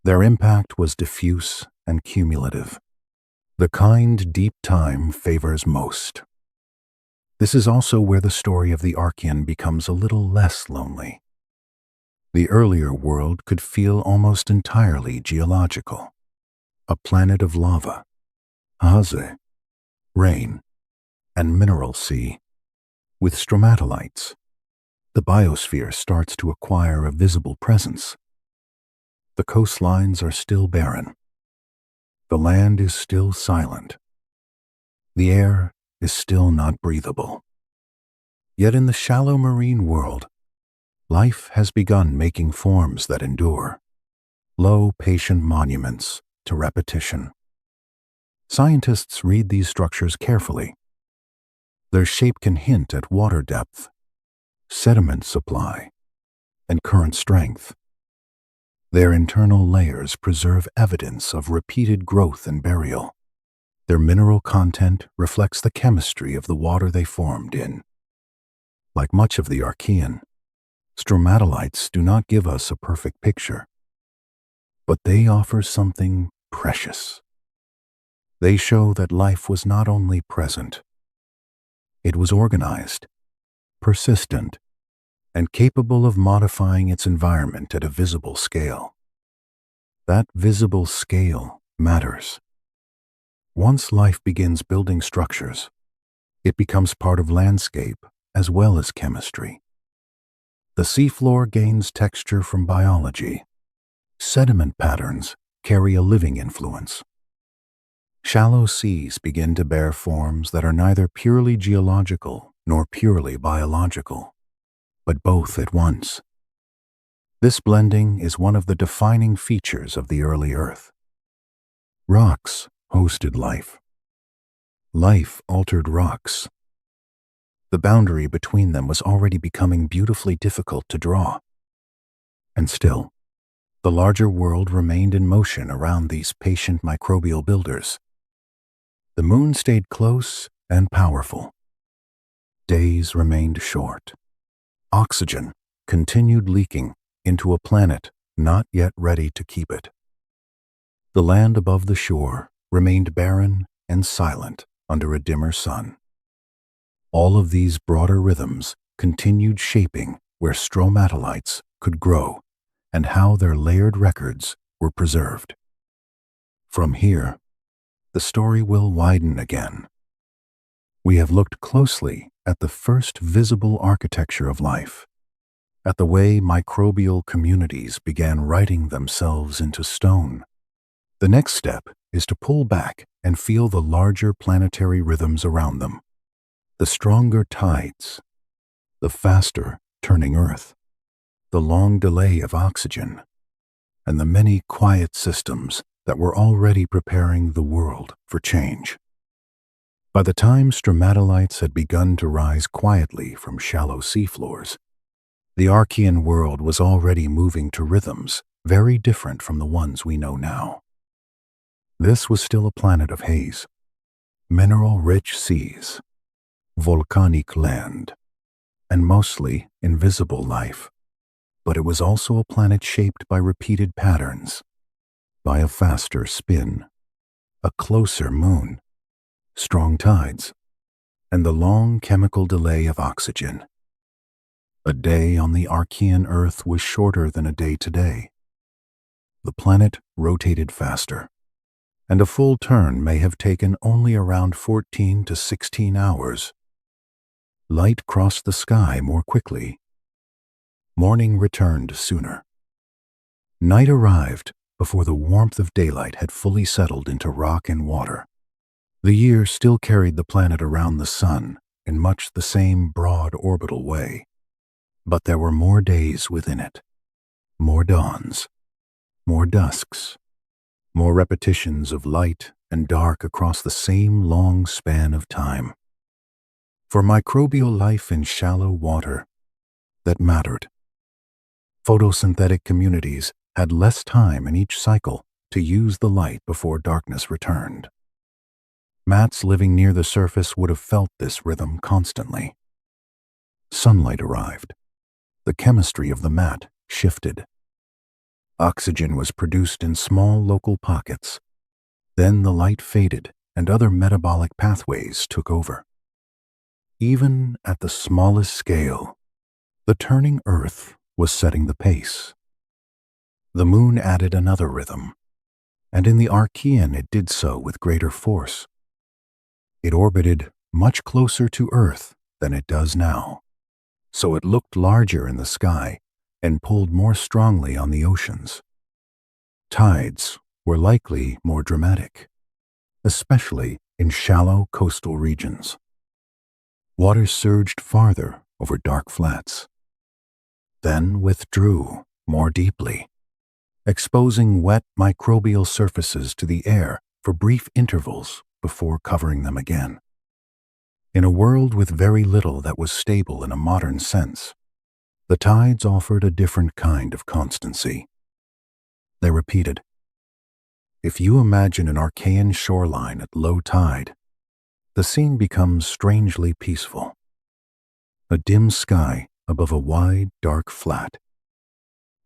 Their impact was diffuse and cumulative, the kind deep time favors most. This is also where the story of the Archean becomes a little less lonely. The earlier world could feel almost entirely geological, a planet of lava, haze, rain, and mineral sea. With stromatolites, the biosphere starts to acquire a visible presence. The coastlines are still barren. The land is still silent. The air is still not breathable. Yet in the shallow marine world, life has begun making forms that endure, low, patient monuments to repetition. Scientists read these structures carefully. Their shape can hint at water depth, sediment supply, and current strength. Their internal layers preserve evidence of repeated growth and burial. Their mineral content reflects the chemistry of the water they formed in. Like much of the Archean, stromatolites do not give us a perfect picture, but they offer something precious. They show that life was not only present, it was organized, persistent, and capable of modifying its environment at a visible scale. That visible scale matters. Once life begins building structures, it becomes part of landscape as well as chemistry. The seafloor gains texture from biology. Sediment patterns carry a living influence. Shallow seas begin to bear forms that are neither purely geological nor purely biological, but both at once. This blending is one of the defining features of the early Earth. Rocks hosted life. Life altered rocks. The boundary between them was already becoming beautifully difficult to draw. And still, the larger world remained in motion around these patient microbial builders. The moon stayed close and powerful. Days remained short. Oxygen continued leaking into a planet not yet ready to keep it. The land above the shore remained barren and silent under a dimmer sun. All of these broader rhythms continued shaping where stromatolites could grow and how their layered records were preserved. From here, the story will widen again. We have looked closely at the first visible architecture of life, at the way microbial communities began writing themselves into stone. The next step is to pull back and feel the larger planetary rhythms around them. The stronger tides, the faster turning Earth, the long delay of oxygen, and the many quiet systems that were already preparing the world for change. By the time stromatolites had begun to rise quietly from shallow seafloors, the Archean world was already moving to rhythms very different from the ones we know now. This was still a planet of haze, mineral-rich seas, volcanic land, and mostly invisible life. But it was also a planet shaped by repeated patterns, by a faster spin, a closer moon, strong tides, and the long chemical delay of oxygen. A day on the Archean Earth was shorter than a day today. The planet rotated faster, and a full turn may have taken only around 14 to 16 hours. Light crossed the sky more quickly. Morning returned sooner. Night arrived before the warmth of daylight had fully settled into rock and water. The year still carried the planet around the sun in much the same broad orbital way, but there were more days within it, more dawns, more dusks, more repetitions of light and dark across the same long span of time. For microbial life in shallow water, that mattered. Photosynthetic communities had less time in each cycle to use the light before darkness returned. Mats living near the surface would have felt this rhythm constantly. Sunlight arrived. The chemistry of the mat shifted. Oxygen was produced in small local pockets. Then the light faded and other metabolic pathways took over. Even at the smallest scale, the turning Earth was setting the pace. The moon added another rhythm, and in the Archean it did so with greater force. It orbited much closer to Earth than it does now, so it looked larger in the sky and pulled more strongly on the oceans. Tides were likely more dramatic, especially in shallow coastal regions. Water surged farther over dark flats, then withdrew more deeply, exposing wet microbial surfaces to the air for brief intervals before covering them again. In a world with very little that was stable in a modern sense, the tides offered a different kind of constancy. They repeated. If you imagine an Archean shoreline at low tide, the scene becomes strangely peaceful. A dim sky above a wide, dark flat.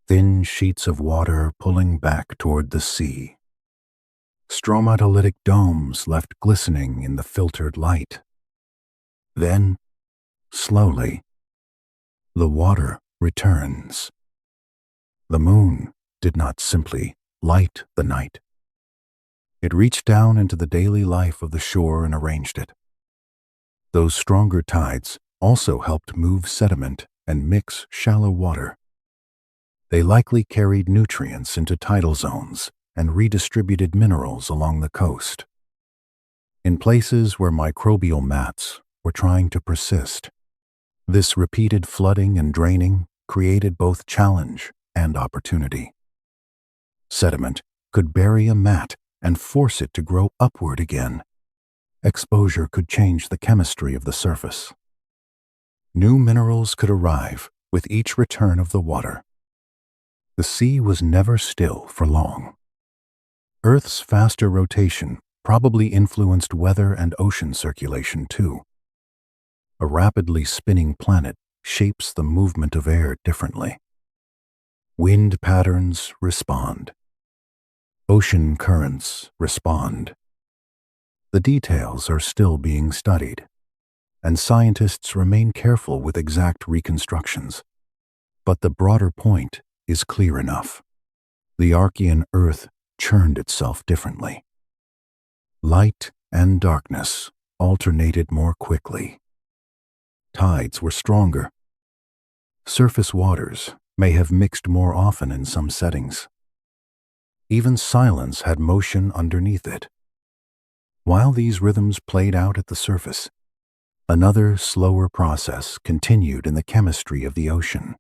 Thin sheets of water pulling back toward the sea. Stromatolitic domes left glistening in the filtered light. Then, slowly, the water returns. The moon did not simply light the night. It reached down into the daily life of the shore and arranged it. Those stronger tides also helped move sediment and mix shallow water. They likely carried nutrients into tidal zones and redistributed minerals along the coast. In places where microbial mats were trying to persist, this repeated flooding and draining created both challenge and opportunity. Sediment could bury a mat and force it to grow upward again. Exposure could change the chemistry of the surface. New minerals could arrive with each return of the water. The sea was never still for long. Earth's faster rotation probably influenced weather and ocean circulation too. A rapidly spinning planet shapes the movement of air differently. Wind patterns respond. Ocean currents respond. The details are still being studied, and scientists remain careful with exact reconstructions. But the broader point is clear enough. The Archean Earth churned itself differently. Light and darkness alternated more quickly. Tides were stronger. Surface waters may have mixed more often in some settings. Even silence had motion underneath it. While these rhythms played out at the surface, another slower process continued in the chemistry of the ocean.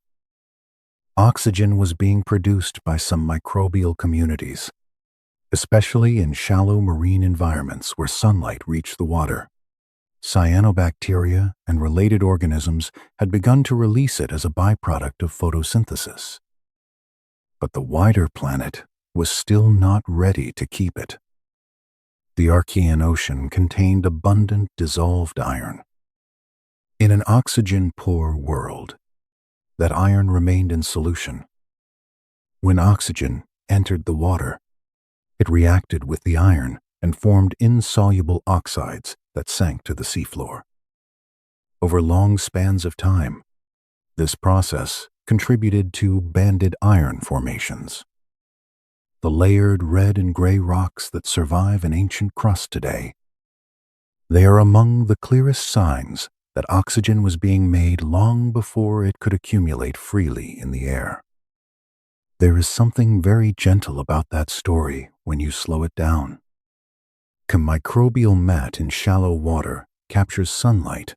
Oxygen was being produced by some microbial communities, especially in shallow marine environments where sunlight reached the water. Cyanobacteria and related organisms had begun to release it as a byproduct of photosynthesis. But the wider planet was still not ready to keep it. The Archean Ocean contained abundant dissolved iron. In an oxygen-poor world, that iron remained in solution. When oxygen entered the water, it reacted with the iron and formed insoluble oxides that sank to the seafloor. Over long spans of time, This process contributed to banded iron formations, the layered red and gray rocks that survive an ancient crust today. They are among the clearest signs that oxygen was being made long before it could accumulate freely in the air. There is something very gentle about that story when you slow it down. A microbial mat in shallow water captures sunlight.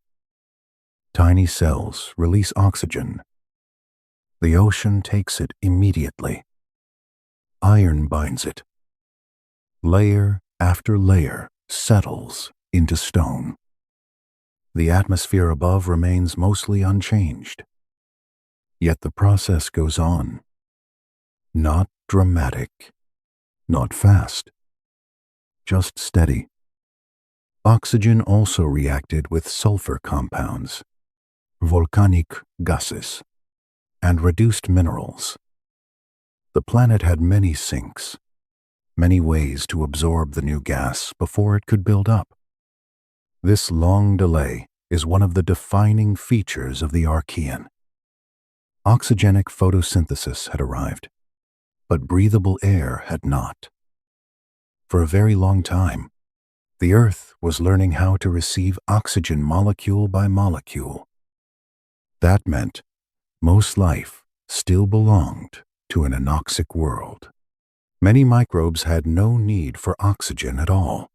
Tiny cells release oxygen. The ocean takes it immediately. Iron binds it. Layer after layer settles into stone. The atmosphere above remains mostly unchanged. Yet the process goes on. Not dramatic, not fast, just steady. Oxygen also reacted with sulfur compounds, volcanic gases, and reduced minerals. The planet had many sinks, many ways to absorb the new gas before it could build up. This long delay is one of the defining features of the Archean. Oxygenic photosynthesis had arrived, but breathable air had not. For a very long time, the Earth was learning how to receive oxygen molecule by molecule. That meant most life still belonged to an anoxic world. Many microbes had no need for oxygen at all.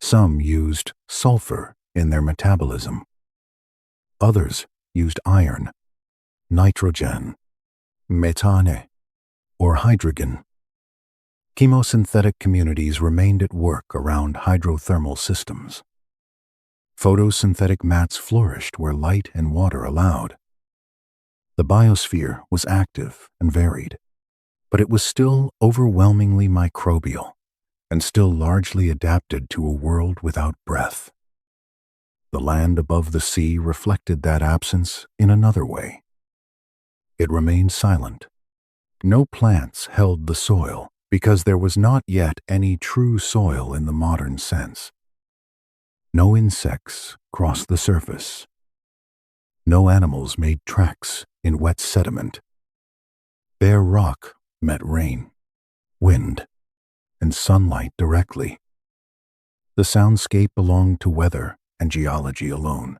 Some used sulfur in their metabolism. Others used iron, nitrogen, methane, or hydrogen. Chemosynthetic communities remained at work around hydrothermal systems. Photosynthetic mats flourished where light and water allowed. The biosphere was active and varied, but it was still overwhelmingly microbial and still largely adapted to a world without breath. The land above the sea reflected that absence in another way. It remained silent. No plants held the soil because there was not yet any true soil in the modern sense. No insects crossed the surface. No animals made tracks in wet sediment. Bare rock met rain, wind, and sunlight directly. The soundscape belonged to weather and geology alone.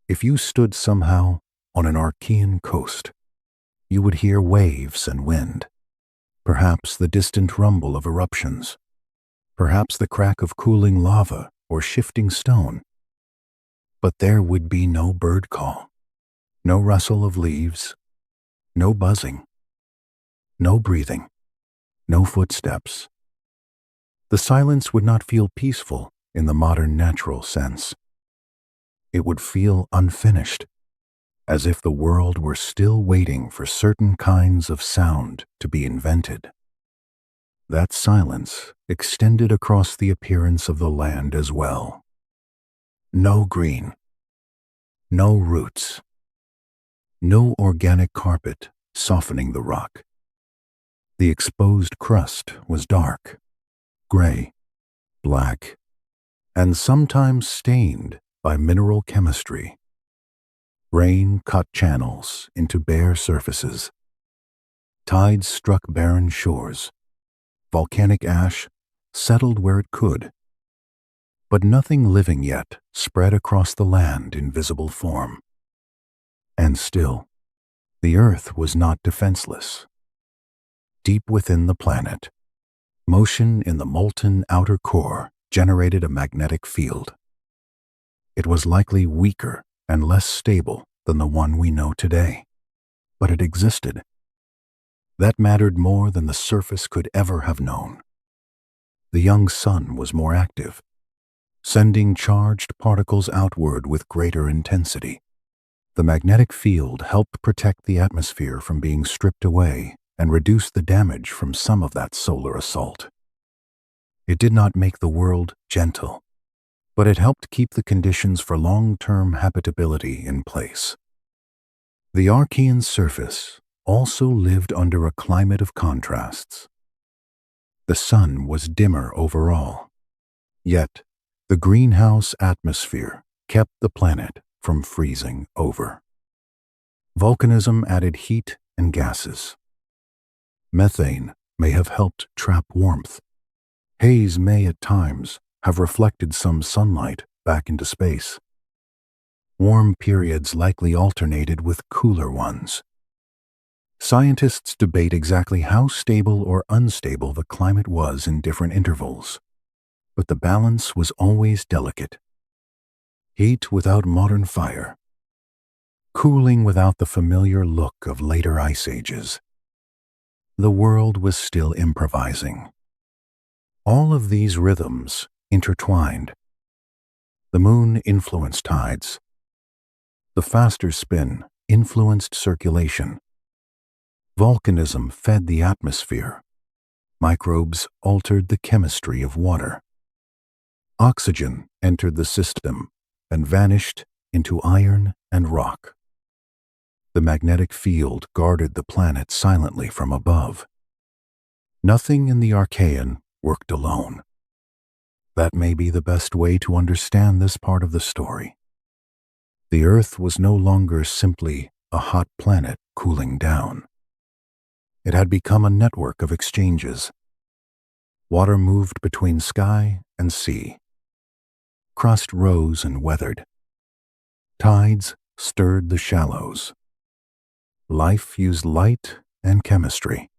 If you stood somehow on an Archean coast, you would hear waves and wind, perhaps the distant rumble of eruptions, perhaps the crack of cooling lava or shifting stone. But there would be no bird call, no rustle of leaves, no buzzing, no breathing, no footsteps. The silence would not feel peaceful in the modern natural sense. It would feel unfinished, as if the world were still waiting for certain kinds of sound to be invented. That silence extended across the appearance of the land as well. No green, no roots, no organic carpet softening the rock. The exposed crust was dark, gray, black, and sometimes stained by mineral chemistry. Rain cut channels into bare surfaces. Tides struck barren shores. Volcanic ash settled where it could. But nothing living yet spread across the land in visible form. And still, the Earth was not defenseless. Deep within the planet, motion in the molten outer core generated a magnetic field. It was likely weaker and less stable than the one we know today, but it existed. That mattered more than the surface could ever have known. The young sun was more active, sending charged particles outward with greater intensity. The magnetic field helped protect the atmosphere from being stripped away and reduce the damage from some of that solar assault. It did not make the world gentle, but it helped keep the conditions for long-term habitability in place. The Archean surface also lived under a climate of contrasts. The sun was dimmer overall, yet the greenhouse atmosphere kept the planet from freezing over. Volcanism added heat and gases. Methane may have helped trap warmth. Haze may at times have reflected some sunlight back into space. Warm periods likely alternated with cooler ones. Scientists debate exactly how stable or unstable the climate was in different intervals, but the balance was always delicate. Heat without modern fire. Cooling without the familiar look of later ice ages. The world was still improvising. All of these rhythms intertwined. The moon influenced tides. The faster spin influenced circulation. Volcanism fed the atmosphere. Microbes altered the chemistry of water. Oxygen entered the system and vanished into iron and rock. The magnetic field guarded the planet silently from above. Nothing in the Archean worked alone. That may be the best way to understand this part of the story. The Earth was no longer simply a hot planet cooling down. It had become a network of exchanges. Water moved between sky and sea. Crust rose and weathered. Tides stirred the shallows. Life used light and chemistry.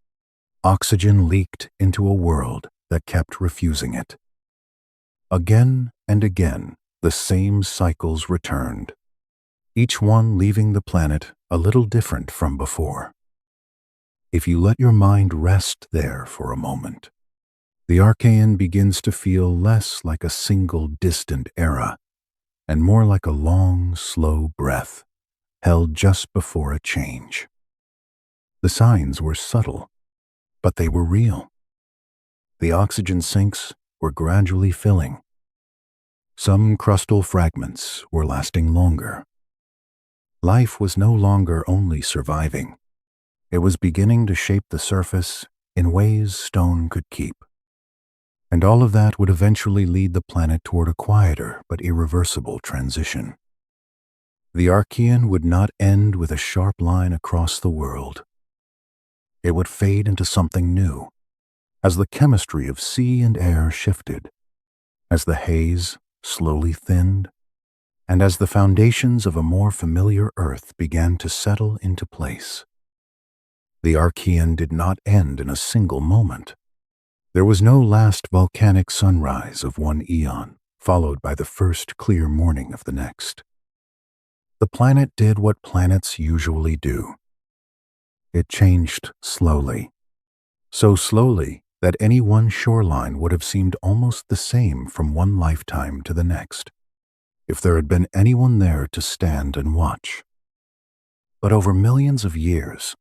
Oxygen leaked into a world that kept refusing it. Again and again, the same cycles returned, each one leaving the planet a little different from before. If you let your mind rest there for a moment, the Archean begins to feel less like a single distant era and more like a long, slow breath held just before a change. The signs were subtle, but they were real. The oxygen sinks were gradually filling. Some crustal fragments were lasting longer. Life was no longer only surviving. It was beginning to shape the surface in ways stone could keep. And all of that would eventually lead the planet toward a quieter but irreversible transition. The Archean would not end with a sharp line across the world. It would fade into something new, as the chemistry of sea and air shifted, as the haze slowly thinned, and as the foundations of a more familiar Earth began to settle into place. The Archean did not end in a single moment. There was no last volcanic sunrise of one eon, followed by the first clear morning of the next. The planet did what planets usually do. It changed slowly, so slowly that any one shoreline would have seemed almost the same from one lifetime to the next, if there had been anyone there to stand and watch. But over millions of years,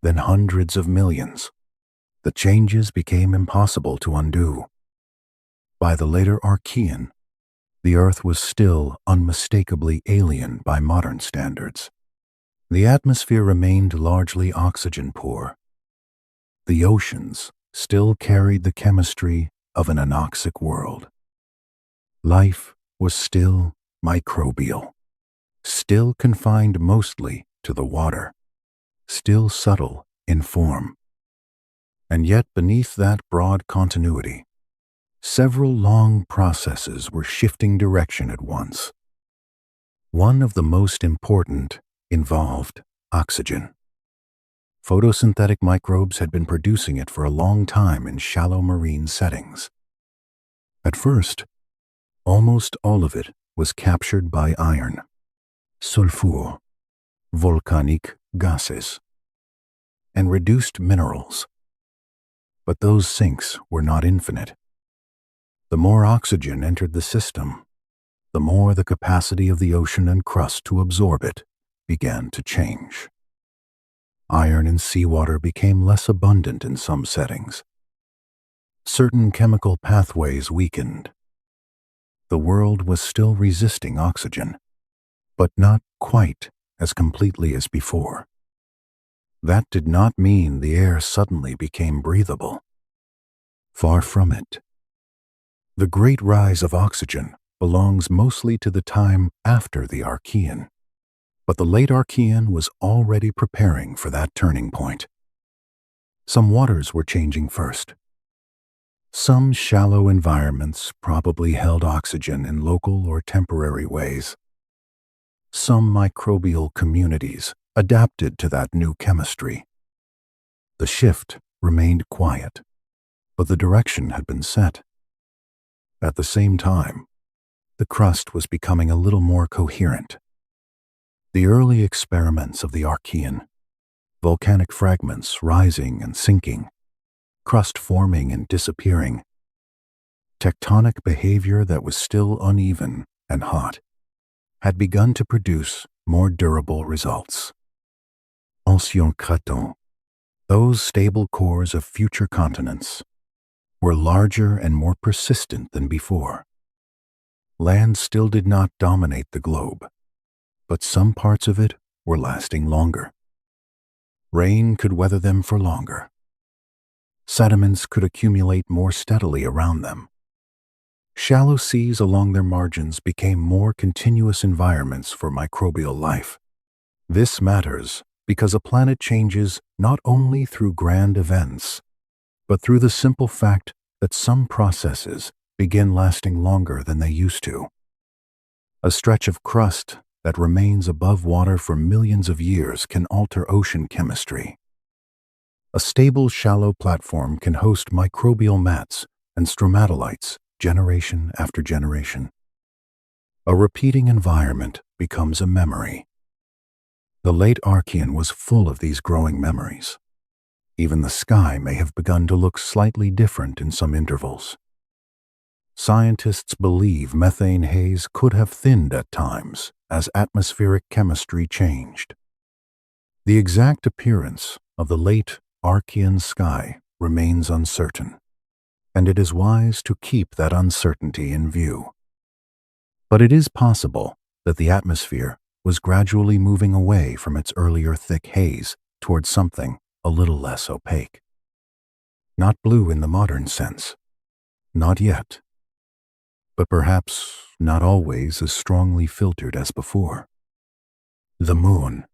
then hundreds of millions, the changes became impossible to undo. By the later Archean, the Earth was still unmistakably alien by modern standards. The atmosphere remained largely oxygen-poor. The oceans still carried the chemistry of an anoxic world. Life was still microbial, still confined mostly to the water, still subtle in form. And yet beneath that broad continuity, several long processes were shifting direction at once. One of the most important involved oxygen. Photosynthetic microbes had been producing it for a long time in shallow marine settings. At first, almost all of it was captured by iron, sulfur, volcanic gases, and reduced minerals. But those sinks were not infinite. The more oxygen entered the system, the more the capacity of the ocean and crust to absorb it began to change. Iron in seawater became less abundant in some settings. Certain chemical pathways weakened. The world was still resisting oxygen, but not quite as completely as before. That did not mean the air suddenly became breathable. Far from it. The great rise of oxygen belongs mostly to the time after the Archean, But the late Archean was already preparing for that turning point. Some waters were changing first. Some shallow environments probably held oxygen in local or temporary ways. Some microbial communities adapted to that new chemistry. The shift remained quiet, but the direction had been set. At the same time, the crust was becoming a little more coherent. The early experiments of the Archean, volcanic fragments rising and sinking, crust forming and disappearing, tectonic behavior that was still uneven and hot, had begun to produce more durable results. Ancien cratons, those stable cores of future continents, were larger and more persistent than before. Land still did not dominate the globe, but some parts of it were lasting longer. Rain could weather them for longer. Sediments could accumulate more steadily around them. Shallow seas along their margins became more continuous environments for microbial life. This matters because a planet changes not only through grand events, but through the simple fact that some processes begin lasting longer than they used to. A stretch of crust that remains above water for millions of years can alter ocean chemistry. A stable shallow platform can host microbial mats and stromatolites generation after generation. A repeating environment becomes a memory. The late Archean was full of these growing memories. Even the sky may have begun to look slightly different in some intervals. Scientists believe methane haze could have thinned at times as atmospheric chemistry changed. The exact appearance of the late Archean sky remains uncertain, and it is wise to keep that uncertainty in view. But it is possible that the atmosphere was gradually moving away from its earlier thick haze towards something a little less opaque. Not blue in the modern sense, not yet, but perhaps not always as strongly filtered as before. The moon,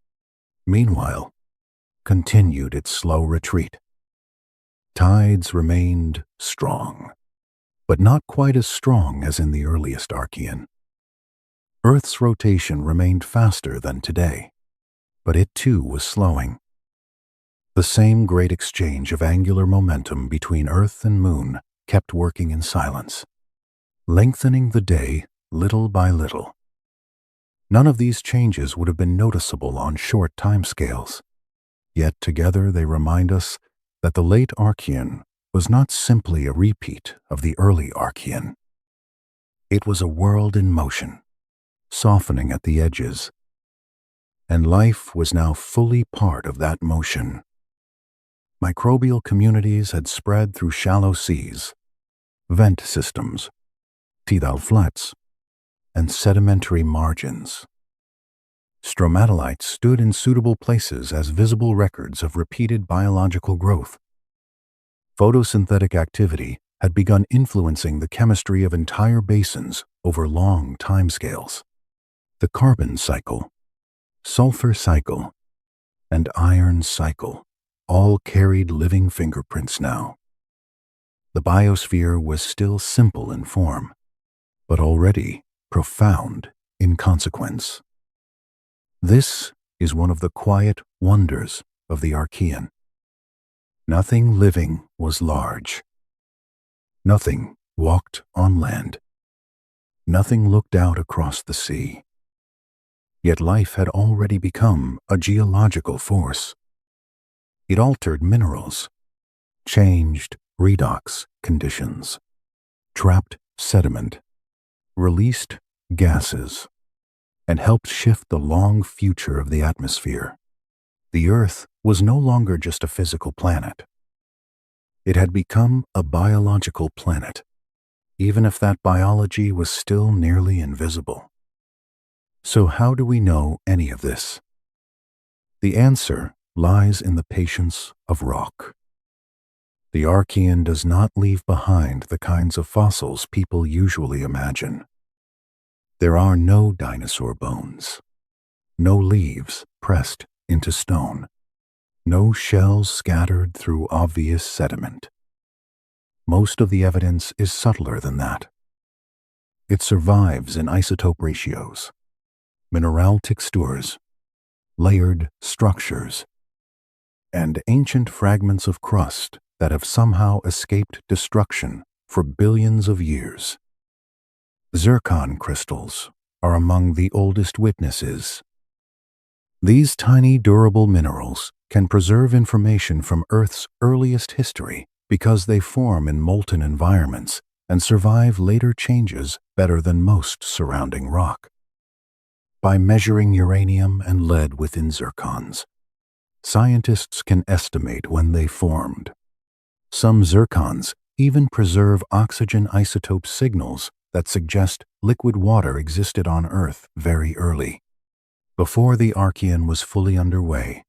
meanwhile, continued its slow retreat. Tides remained strong, but not quite as strong as in the earliest Archean. Earth's rotation remained faster than today, but it too was slowing. The same great exchange of angular momentum between Earth and Moon kept working in silence, lengthening the day little by little. None of these changes would have been noticeable on short timescales, yet together they remind us that the late Archean was not simply a repeat of the early Archean. It was a world in motion, softening at the edges, and life was now fully part of that motion. Microbial communities had spread through shallow seas, vent systems, tidal flats, and sedimentary margins. Stromatolites stood in suitable places as visible records of repeated biological growth. Photosynthetic activity had begun influencing the chemistry of entire basins over long timescales. The carbon cycle, sulfur cycle, and iron cycle all carried living fingerprints now. The biosphere was still simple in form, but already profound in consequence. This is one of the quiet wonders of the Archean. Nothing living was large. Nothing walked on land. Nothing looked out across the sea. Yet life had already become a geological force. It altered minerals, changed redox conditions, trapped sediment, released gases, and helped shift the long future of the atmosphere. The Earth was no longer just a physical planet. It had become a biological planet, even if that biology was still nearly invisible. So how do we know any of this? The answer lies in the patience of rock. The Archean does not leave behind the kinds of fossils people usually imagine. There are no dinosaur bones, No leaves pressed into stone. No shells scattered through obvious sediment. Most of the evidence is subtler than that. It survives in isotope ratios, mineral textures, layered structures, and ancient fragments of crust that have somehow escaped destruction for billions of years. Zircon crystals are among the oldest witnesses. These tiny, durable minerals can preserve information from Earth's earliest history because they form in molten environments and survive later changes better than most surrounding rock. By measuring uranium and lead within zircons, scientists can estimate when they formed. Some zircons even preserve oxygen isotope signals that suggest liquid water existed on Earth very early, before the Archean was fully underway.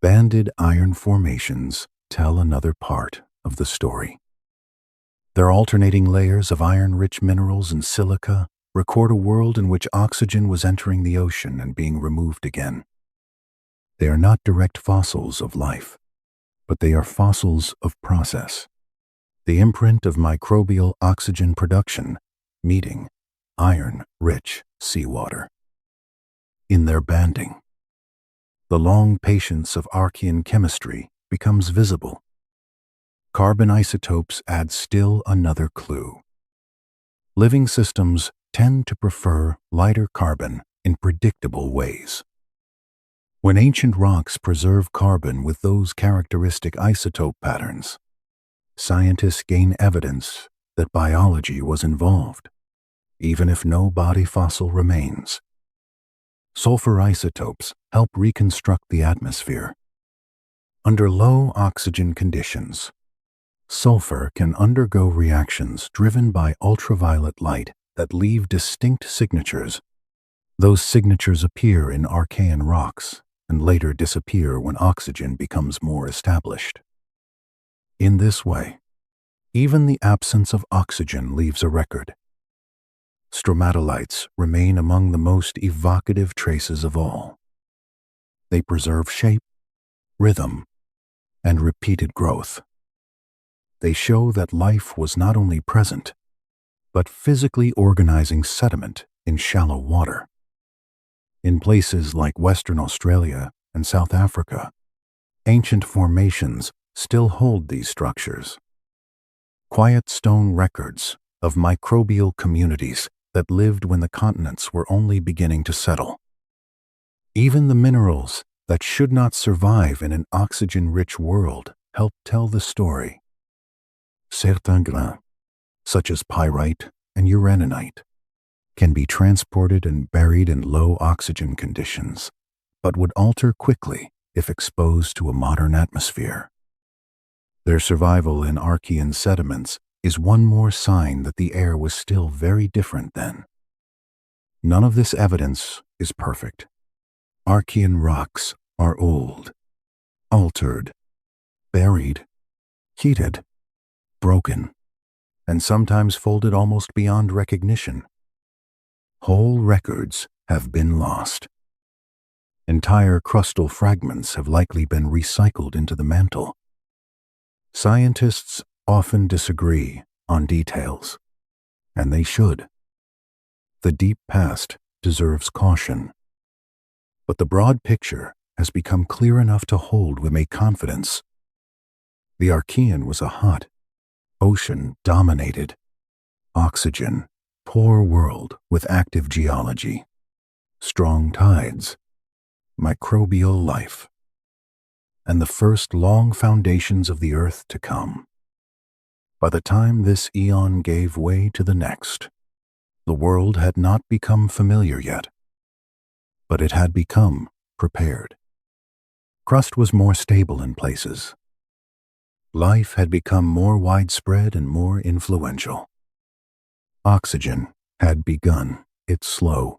Banded iron formations tell another part of the story. Their alternating layers of iron-rich minerals and silica record a world in which oxygen was entering the ocean and being removed again. They are not direct fossils of life, but they are fossils of process. The imprint of microbial oxygen production meeting iron-rich seawater. In their banding, the long patience of Archean chemistry becomes visible. Carbon isotopes add still another clue. Living systems tend to prefer lighter carbon in predictable ways. When ancient rocks preserve carbon with those characteristic isotope patterns, scientists gain evidence that biology was involved, even if no body fossil remains. Sulfur isotopes help reconstruct the atmosphere. Under low oxygen conditions, sulfur can undergo reactions driven by ultraviolet light that leave distinct signatures. Those signatures appear in Archean rocks and later disappear when oxygen becomes more established. In this way, even the absence of oxygen leaves a record. Stromatolites remain among the most evocative traces of all. They preserve shape, rhythm, and repeated growth. They show that life was not only present, but physically organizing sediment in shallow water. In places like Western Australia and South Africa, ancient formations still hold these structures. Quiet stone records of microbial communities that lived when the continents were only beginning to settle. Even the minerals that should not survive in an oxygen-rich world help tell the story. Certains grains, such as pyrite and uraninite, can be transported and buried in low oxygen conditions, but would alter quickly if exposed to a modern atmosphere. Their survival in Archean sediments is one more sign that the air was still very different then. None of this evidence is perfect. Archean rocks are old, altered, buried, heated, broken, and sometimes folded almost beyond recognition. Whole records have been lost. Entire crustal fragments have likely been recycled into the mantle. Scientists often disagree on details, and they should. The deep past deserves caution. But the broad picture has become clear enough to hold with a confidence. The Archean was a hot, ocean-dominated, oxygen-poor world with active geology, strong tides, microbial life, and the first long foundations of the Earth to come. By the time this eon gave way to the next, the world had not become familiar yet, but it had become prepared. Crust was more stable in places. Life had become more widespread and more influential. Oxygen had begun its slow,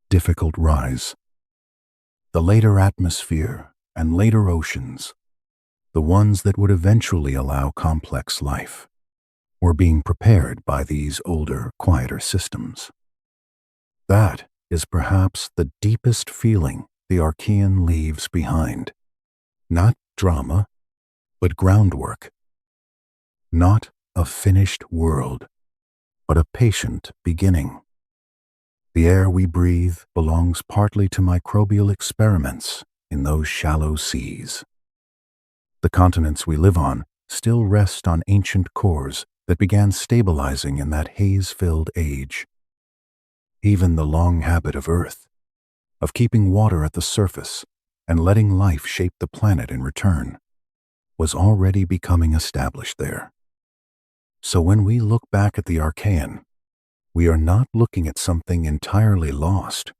difficult rise. The later atmosphere and later oceans, the ones that would eventually allow complex life, were being prepared by these older, quieter systems. That is perhaps the deepest feeling the Archean leaves behind. Not drama, but groundwork. Not a finished world, but a patient beginning. The air we breathe belongs partly to microbial experiments in those shallow seas. The continents we live on still rest on ancient cores that began stabilizing in that haze-filled age. Even the long habit of Earth, of keeping water at the surface and letting life shape the planet in return, was already becoming established there. So when we look back at the Archean, we are not looking at something entirely lost.